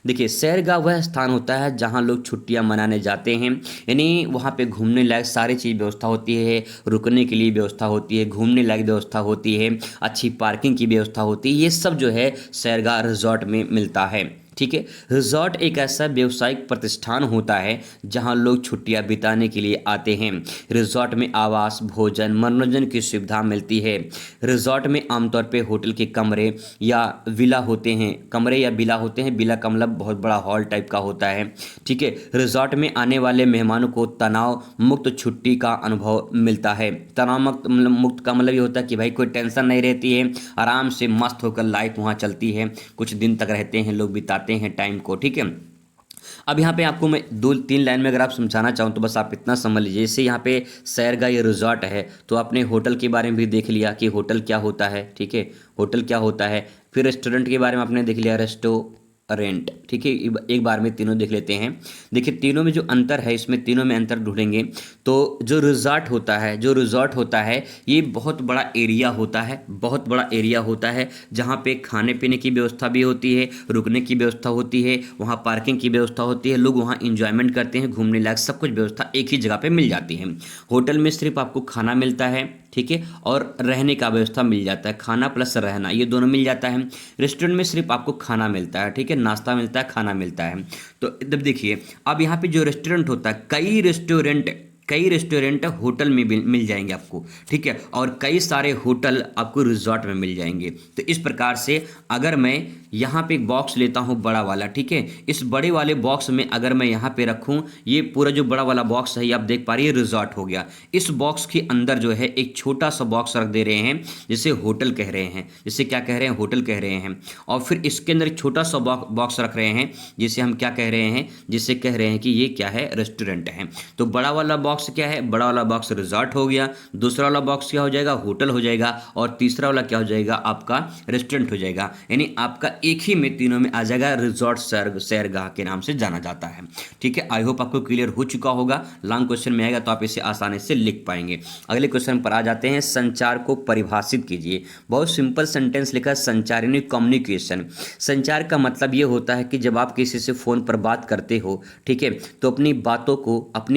देखिए, सैरगाह वह स्थान होता है जहां लोग छुट्टियां मनाने जाते हैं, यानी वहां पे घूमने लायक सारी चीज़ व्यवस्था होती है, रुकने के लिए व्यवस्था होती है, घूमने लायक व्यवस्था होती है, अच्छी पार्किंग की व्यवस्था होती है, ये सब जो है सैरगाह रिजॉर्ट में मिलता है। ठीक है, रिजॉर्ट एक ऐसा व्यावसायिक प्रतिष्ठान होता है जहां लोग छुट्टियां बिताने के लिए आते हैं। रिजॉर्ट में आवास, भोजन, मनोरंजन की सुविधा मिलती है। रिजॉर्ट में आमतौर पे होटल के कमरे या विला होते हैं, कमरे या विला होते हैं, विला का मतलब बहुत बड़ा हॉल टाइप का होता है। ठीक है, रिजॉर्ट में आने वाले मेहमानों को तनाव मुक्त छुट्टी का अनुभव मिलता है। तनाव मुक्त का मतलब ये होता है कि भाई कोई टेंशन नहीं रहती है, आराम से मस्त होकर लाइफ वहाँ चलती है, कुछ दिन तक रहते हैं लोग, बिताते हैं टाइम को। ठीक है, अब यहाँ पे आपको मैं 2-3 लाइन में अगर आप समझाना चाहूँ तो बस आप इतना समझ लीजिए। जैसे यहाँ पे सैरगाह या रिजॉर्ट है तो आपने होटल के बारे में भी देख लिया कि होटल क्या होता है। ठीक है, होटल क्या होता है। फिर रेस्टोरेंट के बारे में आपने देख लिया, रेंट। ठीक है, एक बार में तीनों देख लेते हैं। देखिए, तीनों में जो अंतर है, इसमें तीनों में अंतर ढूंढेंगे तो जो रिजॉर्ट होता है ये बहुत बड़ा एरिया होता है, बहुत बड़ा एरिया होता है जहाँ पे खाने पीने की व्यवस्था भी होती है, रुकने की व्यवस्था होती है, वहाँ पार्किंग की व्यवस्था होती है, लोग वहाँ इंजॉयमेंट करते हैं, घूमने लायक सब कुछ व्यवस्था एक ही जगह पे मिल जाती है। होटल में सिर्फ आपको खाना मिलता है, ठीक है, और रहने का व्यवस्था मिल जाता है, खाना प्लस रहना ये दोनों मिल जाता है। रेस्टोरेंट में सिर्फ आपको खाना मिलता है, ठीक है, नाश्ता मिलता है, खाना मिलता है। तो जब देखिए अब यहाँ पे जो रेस्टोरेंट होता है, कई रेस्टोरेंट होटल में मिल जाएंगे आपको, ठीक है, और कई सारे होटल आपको रिजॉर्ट में मिल जाएंगे। तो इस प्रकार से अगर मैं यहाँ पे एक बॉक्स लेता हूँ बड़ा वाला, ठीक है, इस बड़े वाले बॉक्स में अगर मैं यहाँ पे रखूँ, ये पूरा जो बड़ा वाला बॉक्स है ये आप देख पा रही है रिजॉर्ट हो गया। इस बॉक्स के अंदर जो है एक छोटा सा बॉक्स रख दे रहे हैं जिसे होटल कह रहे हैं, जिसे क्या कह रहे हैं, होटल कह रहे हैं। और फिर इसके अंदर एक छोटा सा बॉक्स रख रहे हैं जिसे हम क्या कह रहे हैं, जिसे कह रहे हैं कि ये क्या है, रेस्टोरेंट है। तो बड़ा वाला बॉक्स बॉक्स क्या है, बड़ा वाला बॉक्स रिजॉर्ट हो गया, दूसरा वाला बॉक्स क्या हो जाएगा, होटल हो जाएगा, और तीसरा वाला क्या हो जाएगा, आपका रेस्टोरेंट हो जाएगा। यानी आपका एक ही में तीनों में आ जाएगा, रिजॉर्ट सैरगाह के नाम से जाना जाता है। ठीक है, आई होप आपको क्लियर हो चुका होगा। लॉन्ग क्वेश्चन में आएगा तो आप इसे आसानी से लिख पाएंगे। अगले क्वेश्चन पर आ जाते हैं, संचार को परिभाषित कीजिए। बहुत सिंपल सेंटेंस लिखा है, संचार यानी कम्युनिकेशन। संचार का मतलब ये होता है कि जब आप किसी से फ़ोन पर बात करते हो, ठीक है, तो अपनी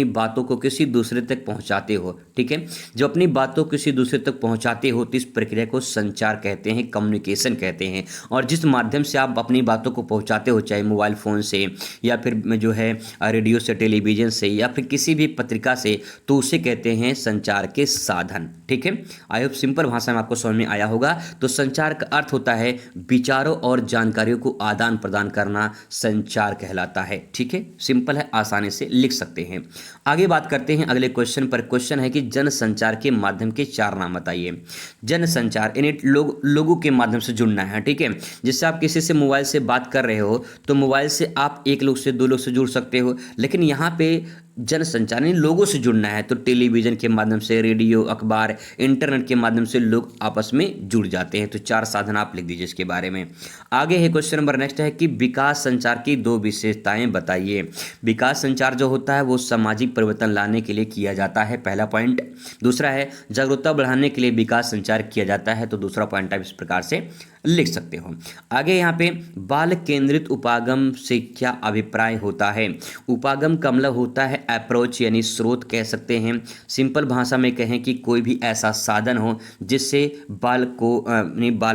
बातों को किसी दूसरे तक पहुंचाते हो। ठीक है, जब अपनी बातों को किसी दूसरे तक पहुंचाते हो तो इस प्रक्रिया को संचार कहते हैं, कम्युनिकेशन कहते हैं। और जिस माध्यम से आप अपनी बातों को पहुंचाते हो, चाहे मोबाइल फ़ोन से या फिर जो है रेडियो से, टेलीविज़न से, या फिर किसी भी पत्रिका से, तो उसे कहते हैं संचार के साधन। ठीक है, आई होप सिंपल भाषा में आपको समझ में आया होगा। तो संचार का अर्थ होता है विचारों और जानकारियों को आदान प्रदान करना, संचार कहलाता है। ठीक है, सिंपल है, आसानी से लिख सकते हैं। आगे बात करते हैं अगले क्वेश्चन पर। क्वेश्चन है कि जन संचार के माध्यम के 4 नाम बताइए। जन संचार यानी लोगों के माध्यम से जुड़ना है। ठीक है, जिससे आप किसी से मोबाइल से बात कर रहे हो तो मोबाइल से आप एक लोग से 2 लोग से जुड़ सकते हो, लेकिन यहाँ पे जन संचार यानी लोगों से जुड़ना है तो टेलीविज़न के माध्यम से, रेडियो, अखबार, इंटरनेट के माध्यम से लोग आपस में जुड़ जाते हैं। तो 4 साधन आप लिख दीजिए इसके बारे में। आगे है क्वेश्चन नंबर नेक्स्ट है कि विकास संचार की 2 विशेषताएं बताइए। विकास संचार जो होता है वो सामाजिक परिवर्तन लाने के लिए किया जाता है, पहला पॉइंट। दूसरा है जागरूकता बढ़ाने के लिए विकास संचार किया जाता है, तो दूसरा पॉइंट आप इस प्रकार से लिख सकते हो। आगे यहाँ पे बाल केंद्रित उपागम से क्या अभिप्राय होता है। उपागम का मतलब होता है अप्रोच यानी स्रोत कह सकते हैं। सिंपल भाषा में कहें कि कोई भी ऐसा साधन हो जिससे बाल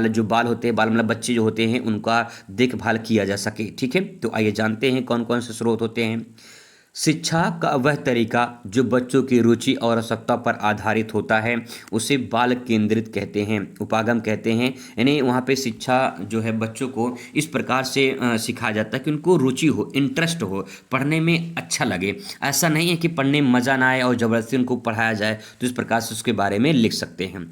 जो बाल होते हैं, बाल मतलब बच्चे जो होते हैं, उनका देखभाल किया जा सके। ठीक है, तो आइए जानते हैं कौन कौन से स्रोत होते हैं। शिक्षा का वह तरीका जो बच्चों की रुचि और आवश्यकता पर आधारित होता है उसे बाल केंद्रित कहते हैं, उपागम कहते हैं। यानी वहाँ पे शिक्षा जो है बच्चों को इस प्रकार से सिखाया जाता है कि उनको रुचि हो, इंटरेस्ट हो, पढ़ने में अच्छा लगे। ऐसा नहीं है कि पढ़ने में मज़ा ना आए और ज़बरदस्ती उनको पढ़ाया जाए, तो इस प्रकार से उसके बारे में लिख सकते हैं।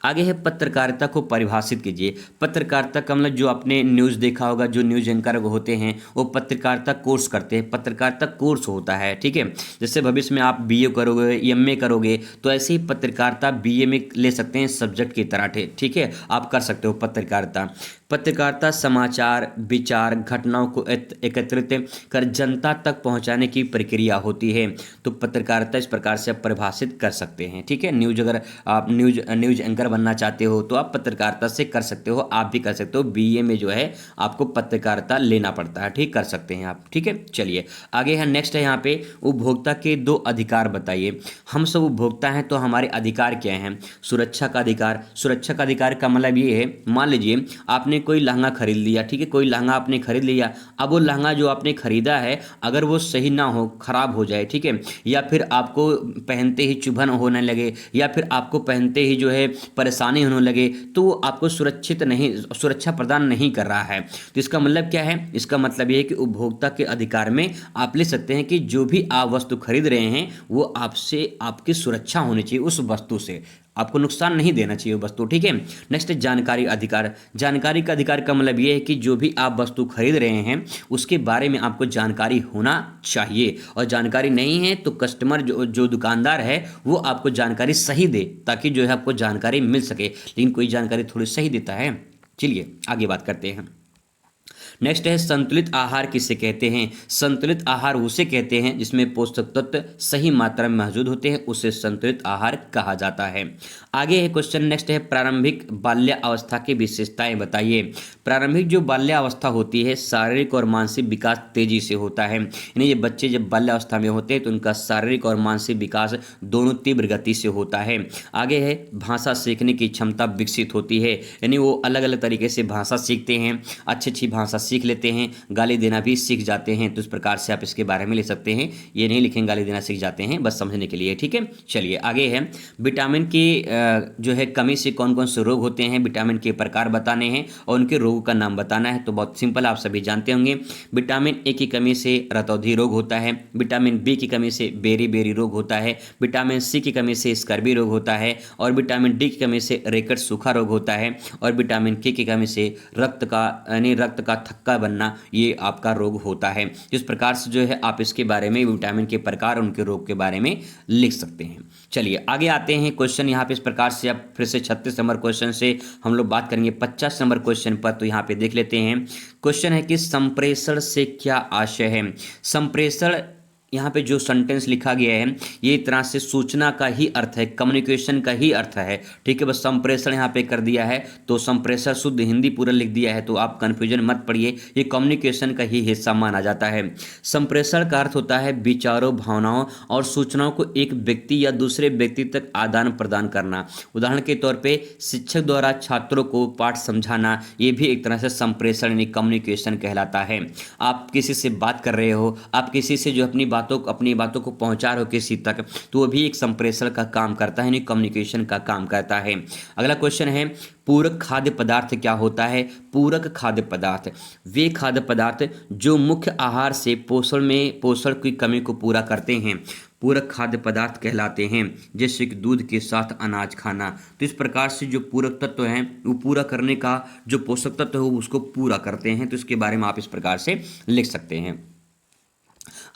आगे है पत्रकारिता को परिभाषित कीजिए। पत्रकारिता का मतलब जो आपने न्यूज़ देखा होगा, जो न्यूज़ एंकर होते हैं वो पत्रकारिता कोर्स करते हैं, पत्रकारिता कोर्स होता है। ठीक है, जैसे भविष्य में आप बीए करोगे, एमए करोगे, तो ऐसे ही पत्रकारिता बीए में ले सकते हैं सब्जेक्ट की तरह। ठीक है, आप कर सकते हो पत्रकारिता। पत्रकारिता समाचार, विचार, घटनाओं को एकत्रित कर जनता तक पहुंचाने की प्रक्रिया होती है। तो पत्रकारिता इस प्रकार से आप परिभाषित कर सकते हैं। ठीक है, अगर आप न्यूज़ एंकर बनना चाहते हो तो आप पत्रकारिता से कर सकते हो, आप भी कर सकते हो। बीए में जो है आपको पत्रकारिता लेना पड़ता है, ठीक, कर सकते हैं आप। ठीक है, चलिए आगे है नेक्स्ट है यहाँ पे उपभोक्ता के 2 अधिकार बताइए। हम सब उपभोक्ता हैं तो हमारे अधिकार क्या हैं। सुरक्षा का अधिकार। सुरक्षा का अधिकार का मतलब ये है, मान लीजिए आपने कोई लहंगा खरीद लिया। ठीक है, कोई लहंगा आपने खरीद लिया, अब वो लहंगा जो आपने खरीदा है अगर वो सही ना हो, खराब हो जाए, ठीक है, या फिर आपको पहनते ही चुभन होने लगे, या फिर आपको पहनते ही जो है परेशानी होने लगे, तो वो आपको सुरक्षा प्रदान नहीं कर रहा है। तो इसका मतलब क्या है, इसका मतलब ये है कि उपभोक्ता के अधिकार में आप ले सकते हैं कि जो भी आप वस्तु खरीद रहे हैं वो आपसे आपकी सुरक्षा होनी चाहिए, उस वस्तु से आपको नुकसान नहीं देना चाहिए वस्तु। ठीक है, नेक्स्ट जानकारी अधिकार। जानकारी का अधिकार का मतलब ये है कि जो भी आप वस्तु खरीद रहे हैं उसके बारे में आपको जानकारी होना चाहिए, और जानकारी नहीं है तो कस्टमर जो दुकानदार है वो आपको जानकारी सही दे, ताकि जो है आपको जानकारी मिल सके। लेकिन कोई जानकारी थोड़ी सही देता है। चलिए आगे बात करते हैं। नेक्स्ट है संतुलित आहार किसे कहते हैं। संतुलित आहार उसे कहते हैं जिसमें पोषक तत्व सही मात्रा में मौजूद होते हैं, उसे संतुलित आहार कहा जाता है। आगे है क्वेश्चन नेक्स्ट है प्रारंभिक बाल्यावस्था की विशेषताएं बताइए। प्रारंभिक जो बाल्यावस्था होती है शारीरिक और मानसिक विकास तेजी से होता है। यानी ये बच्चे जब बाल्यावस्था में होते हैं तो उनका शारीरिक और मानसिक विकास दोनों तीव्र गति से होता है। आगे है भाषा सीखने की क्षमता विकसित होती है, यानी वो अलग अलग तरीके से भाषा सीखते हैं, अच्छी भाषा सीख लेते हैं, गाली देना भी सीख जाते हैं। तो इस प्रकार से आप इसके बारे में ले सकते हैं, ये नहीं लिखेंगे गाली देना सीख जाते हैं, बस समझने के लिए। ठीक है, चलिए आगे है विटामिन की जो है कमी से कौन कौन से रोग होते हैं, विटामिन के प्रकार बताने हैं और उनके रोगों का नाम बताना है। तो बहुत सिंपल, आप सभी जानते होंगे। विटामिन ए की कमी से रतौंधी रोग होता है, विटामिन बी की कमी से बेरी रोग होता है, विटामिन सी की कमी से स्कर्वी रोग होता है, और विटामिन डी की कमी से रेकट सूखा रोग होता है, और विटामिन के की कमी से रक्त का थक्का बनना, ये आपका रोग होता है। इस प्रकार से जो है आप इसके बारे में, विटामिन के प्रकार, उनके रोग के बारे में लिख सकते हैं। चलिए आगे आते हैं क्वेश्चन यहाँ पे इस प्रकार से। अब फिर से 36 नंबर क्वेश्चन से हम लोग बात करेंगे 50 नंबर क्वेश्चन पर। तो यहाँ पे देख लेते हैं, क्वेश्चन है कि संप्रेषण से क्या आशय है। संप्रेषण, यहाँ पे जो सेंटेंस लिखा गया है ये एक तरह से सूचना का ही अर्थ है, कम्युनिकेशन का ही अर्थ है, ठीक है। बस संप्रेषण यहाँ पे कर दिया है, तो संप्रेषण शुद्ध हिंदी पूरा लिख दिया है, तो आप कन्फ्यूजन मत पड़िए, ये कम्युनिकेशन का ही हिस्सा माना जाता है। संप्रेषण का अर्थ होता है विचारों, भावनाओं और सूचनाओं को एक व्यक्ति या दूसरे व्यक्ति तक आदान प्रदान करना। उदाहरण के तौर पर शिक्षक द्वारा छात्रों को पाठ समझाना, ये भी एक तरह से संप्रेषण यानी कम्युनिकेशन कहलाता है। आप किसी से बात कर रहे हो, आप किसी से जो अपनी बातों को पहुंचा रहे हो किसी तक, तो वो भी एक संप्रेषण का काम करता है, यानी कम्युनिकेशन का काम करता है। अगला क्वेश्चन है, पूरक खाद्य पदार्थ क्या होता है। पूरक खाद्य पदार्थ वे खाद्य पदार्थ जो मुख्य आहार से पोषण की कमी को पूरा करते हैं, पूरक खाद्य पदार्थ कहलाते हैं। जैसे कि दूध के साथ अनाज खाना, तो इस प्रकार से जो पूरक तत्व हैं वो पूरा करने का, जो पोषक तत्व है वो उसको पूरा करते हैं। तो इसके बारे में आप इस प्रकार से लिख सकते हैं।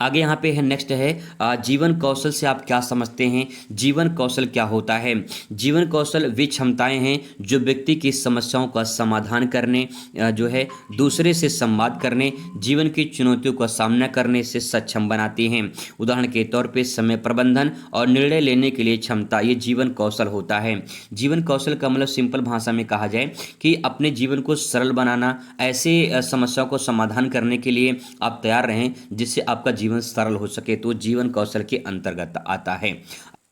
आगे यहाँ पे है, नेक्स्ट है जीवन कौशल से आप क्या समझते हैं। जीवन कौशल क्या होता है। जीवन कौशल वे क्षमताएं हैं जो व्यक्ति की समस्याओं का समाधान करने, जो है दूसरे से संवाद करने, जीवन की चुनौतियों का सामना करने से सक्षम बनाती हैं। उदाहरण के तौर पे समय प्रबंधन और निर्णय लेने के लिए क्षमता, ये जीवन कौशल होता है। जीवन कौशल का मतलब सिंपल भाषा में कहा जाए कि अपने जीवन को सरल बनाना, ऐसे समस्याओं को समाधान करने के लिए आप तैयार रहें जिससे आपका जीवन सरल हो सके, तो जीवन कौशल के अंतर्गत आता है।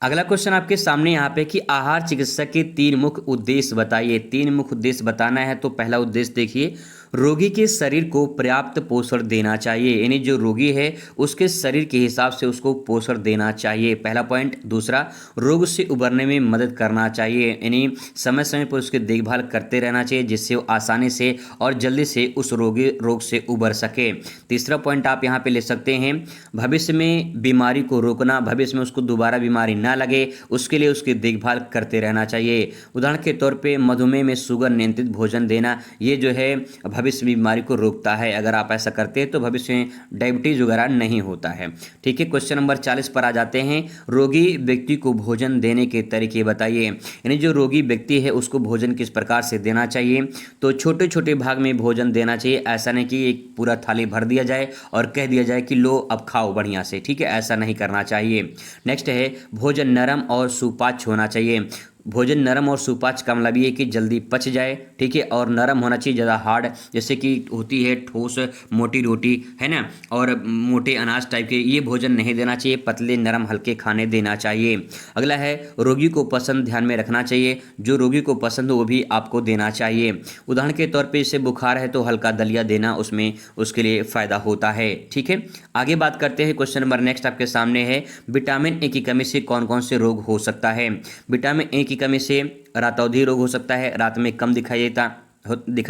अगला क्वेश्चन आपके सामने यहाँ पे कि आहार चिकित्सक के 3 मुख्य उद्देश्य बताइए। 3 मुख्य उद्देश्य बताना है। तो पहला उद्देश्य देखिए, रोगी के शरीर को पर्याप्त पोषण देना चाहिए, यानी जो रोगी है उसके शरीर के हिसाब से उसको पोषण देना चाहिए, पहला पॉइंट। दूसरा, रोग से उबरने में मदद करना चाहिए, यानी समय समय पर उसकी देखभाल करते रहना चाहिए जिससे वो आसानी से और जल्दी से उस रोग से उबर सके। तीसरा पॉइंट आप यहाँ पे ले सकते हैं, भविष्य में बीमारी को रोकना, भविष्य में उसको दोबारा बीमारी ना लगे उसके लिए उसकी देखभाल करते रहना चाहिए। उदाहरण के तौर पे मधुमेह में शुगर नियंत्रित भोजन देना, ये जो है भविष्य में बीमारी को रोकता है। अगर आप ऐसा करते हैं तो भविष्य में डायबिटीज वगैरह नहीं होता है, ठीक है। क्वेश्चन नंबर 40 पर आ जाते हैं, रोगी व्यक्ति को भोजन देने के तरीके बताइए, यानी जो रोगी व्यक्ति है उसको भोजन किस प्रकार से देना चाहिए। तो छोटे छोटे भाग में भोजन देना चाहिए, ऐसा नहीं कि एक पूरा थाली भर दिया जाए और कह दिया जाए कि लो अब खाओ बढ़िया से, ठीक है, ऐसा नहीं करना चाहिए। नेक्स्ट है, भोजन नरम और सुपाच्य होना चाहिए। भोजन नरम और सुपाच्य का मतलब ये कि जल्दी पच जाए, ठीक है, और नरम होना चाहिए, ज़्यादा हार्ड जैसे कि होती है ठोस मोटी रोटी है ना, और मोटे अनाज टाइप के, ये भोजन नहीं देना चाहिए, पतले नरम हल्के खाने देना चाहिए। अगला है, रोगी को पसंद ध्यान में रखना चाहिए, जो रोगी को पसंद हो वो भी आपको देना चाहिए। उदाहरण के तौर पे इसे बुखार है तो हल्का दलिया देना उसमें उसके लिए फ़ायदा होता है, ठीक है। आगे बात करते हैं, क्वेश्चन नंबर नेक्स्ट आपके सामने है, विटामिन ए की कमी से कौन कौन से रोग हो सकता है। विटामिन ए की कमी से रातौंधी रोग हो सकता है, रात में कम दिखाई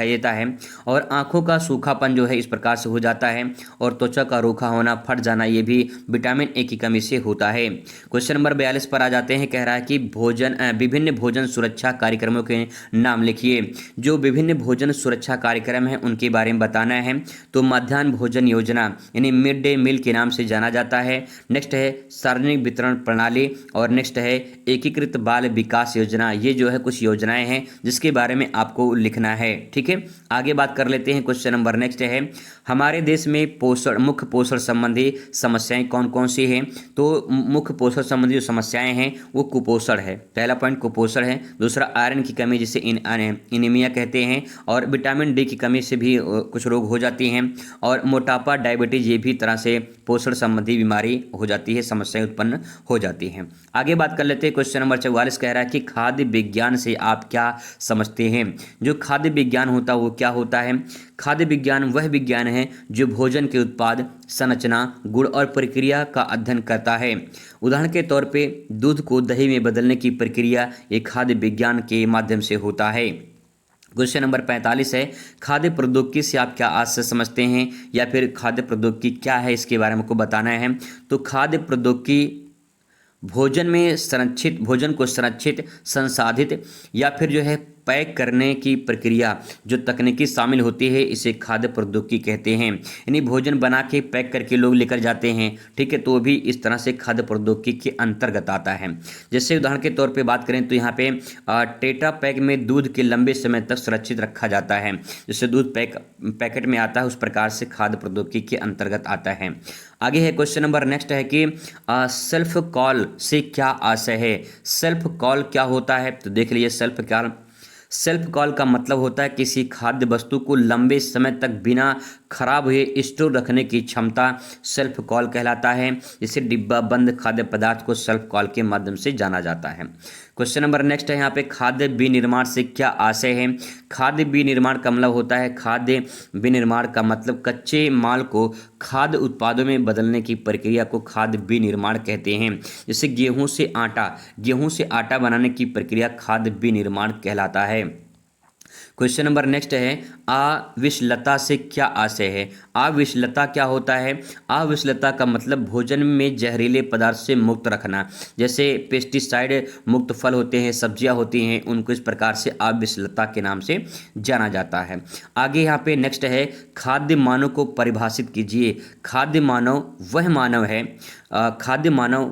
देता है, और आंखों का सूखापन जो है इस प्रकार से हो जाता है, और त्वचा का रूखा होना, फट जाना, ये भी विटामिन ए की कमी से होता है। क्वेश्चन नंबर 42 पर आ जाते हैं, कह रहा है कि विभिन्न भोजन सुरक्षा कार्यक्रमों के नाम लिखिए। जो विभिन्न भोजन सुरक्षा कार्यक्रम हैं उनके बारे में बताना है। तो मध्याह्न भोजन योजना यानी मिड डे मील के नाम से जाना जाता है। नेक्स्ट है सार्वजनिक वितरण प्रणाली, और नेक्स्ट है एकीकृत बाल विकास योजना। ये जो है कुछ योजनाएं हैं जिसके बारे में आपको लिखना है, ठीक है। आगे बात कर लेते हैं, क्वेश्चन नंबर नेक्स्ट है, हमारे देश में मुख्य पोषण संबंधी समस्याएं कौन कौन सी हैं। तो मुख्य पोषण संबंधी जो समस्याएं हैं वो कुपोषण है, पहला पॉइंट कुपोषण है। दूसरा, आयरन की कमी जिसे एनीमिया कहते हैं, और विटामिन डी की कमी से भी कुछ रोग हो जाती हैं, और मोटापा, डायबिटीज, ये भी तरह से पोषण संबंधी बीमारी हो जाती है, समस्याएं उत्पन्न हो जाती हैं। आगे बात कर लेते हैं, क्वेश्चन नंबर 44 कह रहा है कि खाद्य विज्ञान से आप क्या समझते हैं। जो खाद्य विज्ञान होता है वो क्या होता है। खाद्य विज्ञान वह विज्ञान है जो भोजन के उत्पाद, संरचना, गुण और प्रक्रिया का अध्ययन करता है। उदाहरण के तौर पे दूध को दही में बदलने की प्रक्रिया एक खाद्य विज्ञान के माध्यम से होता है। क्वेश्चन नंबर 45 है, खाद्य प्रौद्योगिकी से आप क्या आज से समझते हैं, या फिर खाद्य प्रौद्योगिकी क्या है इसके बारे में आपको बताना है। तो खाद्य प्रौद्योगिकी भोजन को संरक्षित, संसाधित या फिर जो है पैक करने की प्रक्रिया जो तकनीकी शामिल होती है इसे खाद्य प्रौद्योगिकी कहते हैं। यानी भोजन बना के पैक करके लोग लेकर जाते हैं, ठीक है, तो वो भी इस तरह से खाद्य प्रौद्योगिकी के अंतर्गत आता है। जैसे उदाहरण के तौर पे बात करें तो यहाँ पे टेट्रा पैक में दूध के लंबे समय तक सुरक्षित रखा जाता है, जैसे दूध पैकेट में आता है उस प्रकार से खाद्य प्रौद्योगिकी के अंतर्गत आता है। आगे है क्वेश्चन नंबर नेक्स्ट है कि सेल्फ कॉल से क्या आशय है। सेल्फ कॉल क्या होता है, तो देख लीजिए। सेल्फ कॉल का मतलब होता है किसी खाद्य वस्तु को लंबे समय तक बिना खराब हुए स्टोर रखने की क्षमता सेल्फ कॉल कहलाता है। जिसे डिब्बा बंद खाद्य पदार्थ को सेल्फ कॉल के माध्यम से जाना जाता है। क्वेश्चन नंबर नेक्स्ट है यहाँ पे खाद्य विनिर्माण से क्या आशय है। खाद्य विनिर्माण का मतलब होता है, खाद्य विनिर्माण का मतलब कच्चे माल को खाद्य उत्पादों में बदलने की प्रक्रिया को खाद्य विनिर्माण कहते हैं। जैसे गेहूं से आटा बनाने की प्रक्रिया खाद्य विनिर्माण कहलाता है। क्वेश्चन नंबर नेक्स्ट है अविषलता से क्या आशय है। अविषलता क्या होता है। अविषलता का मतलब भोजन में जहरीले पदार्थ से मुक्त रखना। जैसे पेस्टिसाइड मुक्त फल होते हैं, सब्जियां होती हैं, उनको इस प्रकार से अविषलता के नाम से जाना जाता है। आगे यहाँ पे नेक्स्ट है खाद्य मानव को परिभाषित कीजिए। खाद्य मानव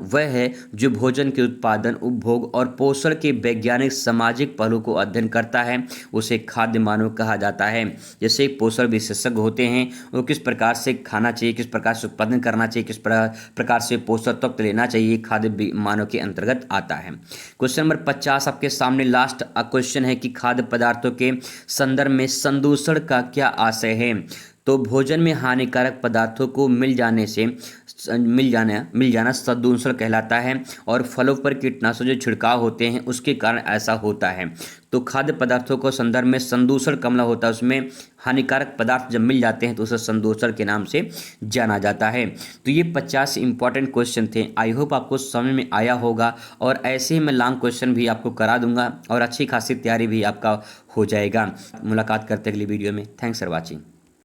वह है जो भोजन के उत्पादन, उपभोग और पोषण के वैज्ञानिक सामाजिक पहलू को अध्ययन करता है, उसे खाद्य मानव कहा जाता है। जैसे पोषण विशेषज्ञ होते हैं, वो किस प्रकार से खाना चाहिए, किस प्रकार से उत्पादन करना चाहिए, किस प्रकार से पोषक तत्व लेना चाहिए, खाद्य मानव के अंतर्गत आता है। क्वेश्चन नंबर 50 आपके सामने लास्ट क्वेश्चन है कि खाद्य पदार्थों के संदर्भ में संदूषण का क्या आशय है। तो भोजन में हानिकारक पदार्थों को मिल जाना संदूषण कहलाता है, और फलों पर कीटनाशक जो छिड़काव होते हैं उसके कारण ऐसा होता है। तो खाद्य पदार्थों को संदर्भ में संदूषण का मतलब होता है उसमें हानिकारक पदार्थ जब मिल जाते हैं तो उसे संदूषण के नाम से जाना जाता है। तो ये 50 इंपॉर्टेंट क्वेश्चन थे। आई होप आपको समझ में आया होगा, और ऐसे ही मैं लॉन्ग क्वेश्चन भी आपको करा दूंगा और अच्छी खासी तैयारी भी आपका हो जाएगा। मुलाकात करते अगली वीडियो में। Thanks for watching.